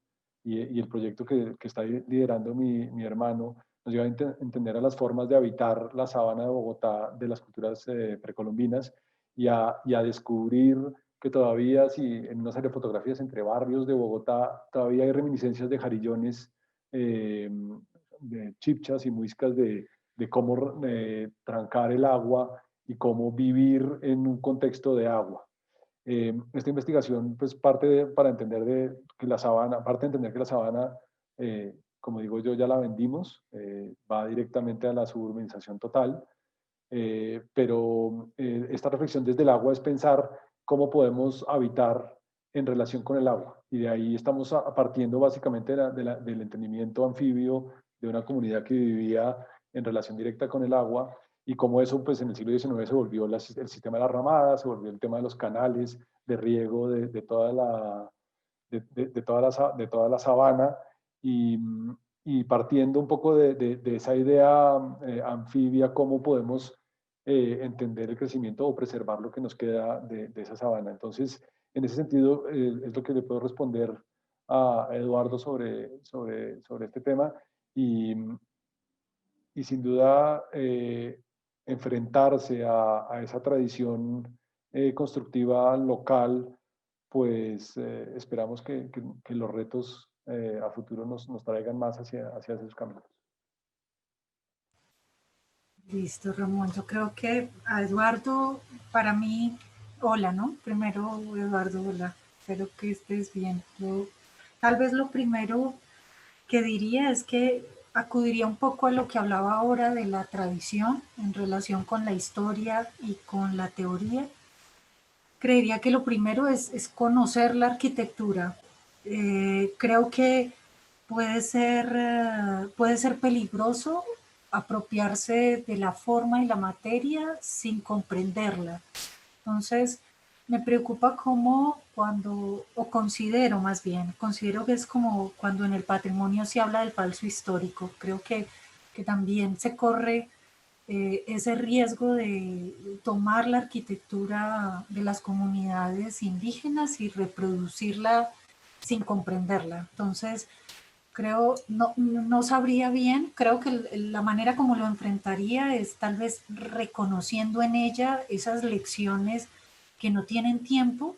y el proyecto que está liderando mi hermano nos lleva a entender a las formas de habitar la sabana de Bogotá de las culturas precolombinas y a descubrir que todavía, si en una serie de fotografías entre barrios de Bogotá, todavía hay reminiscencias de jarillones, de chipchas y muiscas de cómo trancar el agua y cómo vivir en un contexto de agua. Esta investigación pues para entender que la sabana, parte de entender que la sabana, como digo yo, ya la vendimos, va directamente a la suburbanización total, pero esta reflexión desde el agua es pensar cómo podemos habitar en relación con el agua. Y de ahí estamos partiendo básicamente del entendimiento anfibio de una comunidad que vivía en relación directa con el agua y cómo eso pues en el siglo XIX se volvió el sistema de las ramadas, se volvió el tema de los canales de riego de toda la sabana y partiendo un poco de esa idea anfibia, cómo podemos entender el crecimiento o preservar lo que nos queda de esa sabana. Entonces, en ese sentido, es lo que le puedo responder a Eduardo sobre este tema y sin duda enfrentarse a esa tradición constructiva local, pues esperamos que los retos a futuro nos traigan más hacia esos caminos. Listo, Ramón. Yo creo que a Eduardo, para mí, hola, ¿no? Primero, Eduardo, hola. Espero que estés bien. Yo, tal vez lo primero que diría es que acudiría un poco a lo que hablaba ahora de la tradición en relación con la historia y con la teoría. Creería que lo primero es conocer la arquitectura. Creo que puede ser peligroso apropiarse de la forma y la materia sin comprenderla. Entonces, me preocupa cómo cuando, o considero más bien, considero que es como cuando en el patrimonio se habla del falso histórico. Creo que también se corre ese riesgo de tomar la arquitectura de las comunidades indígenas y reproducirla sin comprenderla. Entonces, creo, no sabría bien, creo que la manera como lo enfrentaría es tal vez reconociendo en ella esas lecciones que no tienen tiempo,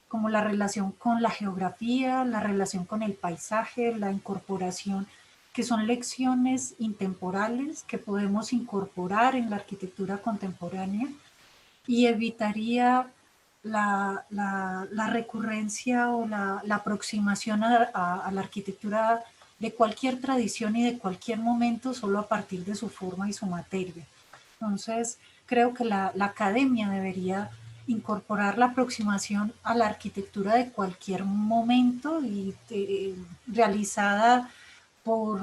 como la relación con la geografía, la relación con el paisaje, la incorporación, que son lecciones intemporales que podemos incorporar en la arquitectura contemporánea y evitaría la recurrencia o la aproximación a la arquitectura de cualquier tradición y de cualquier momento solo a partir de su forma y su materia. Entonces, creo que la academia debería incorporar la aproximación a la arquitectura de cualquier momento y realizada por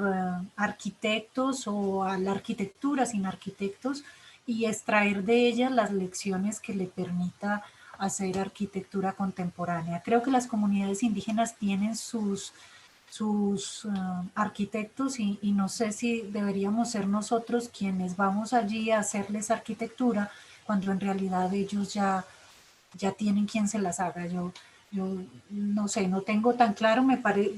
arquitectos o a la arquitectura sin arquitectos y extraer de ella las lecciones que le permita hacer arquitectura contemporánea. Creo que las comunidades indígenas tienen sus arquitectos y no sé si deberíamos ser nosotros quienes vamos allí a hacerles arquitectura cuando en realidad ellos ya tienen quien se las haga. Yo no sé, no tengo tan claro,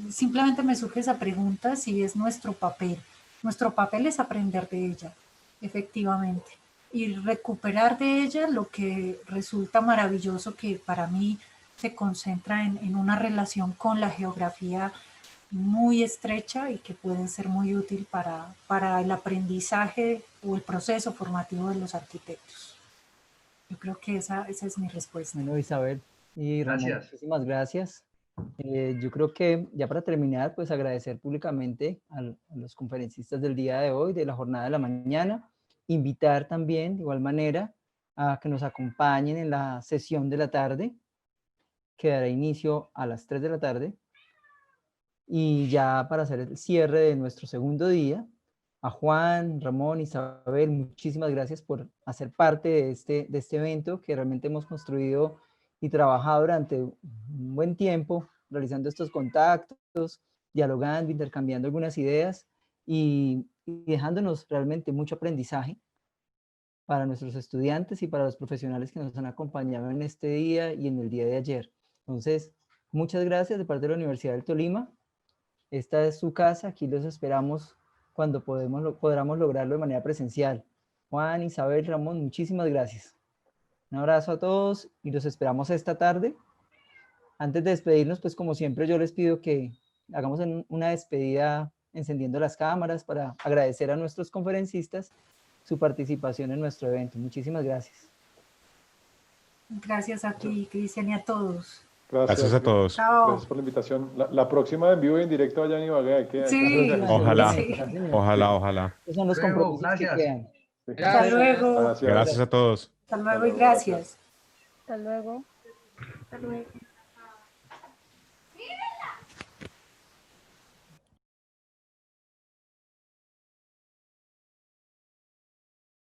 simplemente me surge esa pregunta si es nuestro papel. Nuestro papel es aprender de ella, efectivamente, y recuperar de ella lo que resulta maravilloso, que para mí se concentra en una relación con la geografía muy estrecha y que puede ser muy útil para el aprendizaje o el proceso formativo de los arquitectos. Yo creo que esa es mi respuesta. Bueno, Isabel y Ramón, Gracias. muchísimas gracias. Yo creo que ya para terminar, pues agradecer públicamente a los conferencistas del día de hoy, de la jornada de la mañana, invitar también de igual manera a que nos acompañen en la sesión de la tarde, que dará inicio a las 3 de la tarde, y ya para hacer el cierre de nuestro segundo día, a Juan, Ramón, Isabel, muchísimas gracias por hacer parte de este evento que realmente hemos construido y trabajado durante un buen tiempo, realizando estos contactos, dialogando, intercambiando algunas ideas y dejándonos realmente mucho aprendizaje para nuestros estudiantes y para los profesionales que nos han acompañado en este día y en el día de ayer. Entonces, muchas gracias de parte de la Universidad del Tolima Esta es su casa, aquí los esperamos cuando podamos lograrlo de manera presencial. Juan, Isabel, Ramón, muchísimas gracias. Un abrazo a todos y los esperamos esta tarde. Antes de despedirnos, pues como siempre yo les pido que hagamos una despedida encendiendo las cámaras para agradecer a nuestros conferencistas su participación en nuestro evento. Muchísimas gracias. Gracias a ti, Cristian, y a todos. Gracias a todos. Chao. Gracias por la invitación. La próxima en vivo y en directo allá en Ibagué. Sí. Ojalá, Sí. ojalá. Esos son los Luego, compromisos que gracias. quedan. Hasta luego. Gracias. Gracias a todos. Hasta luego y gracias. Hasta luego. Hasta luego.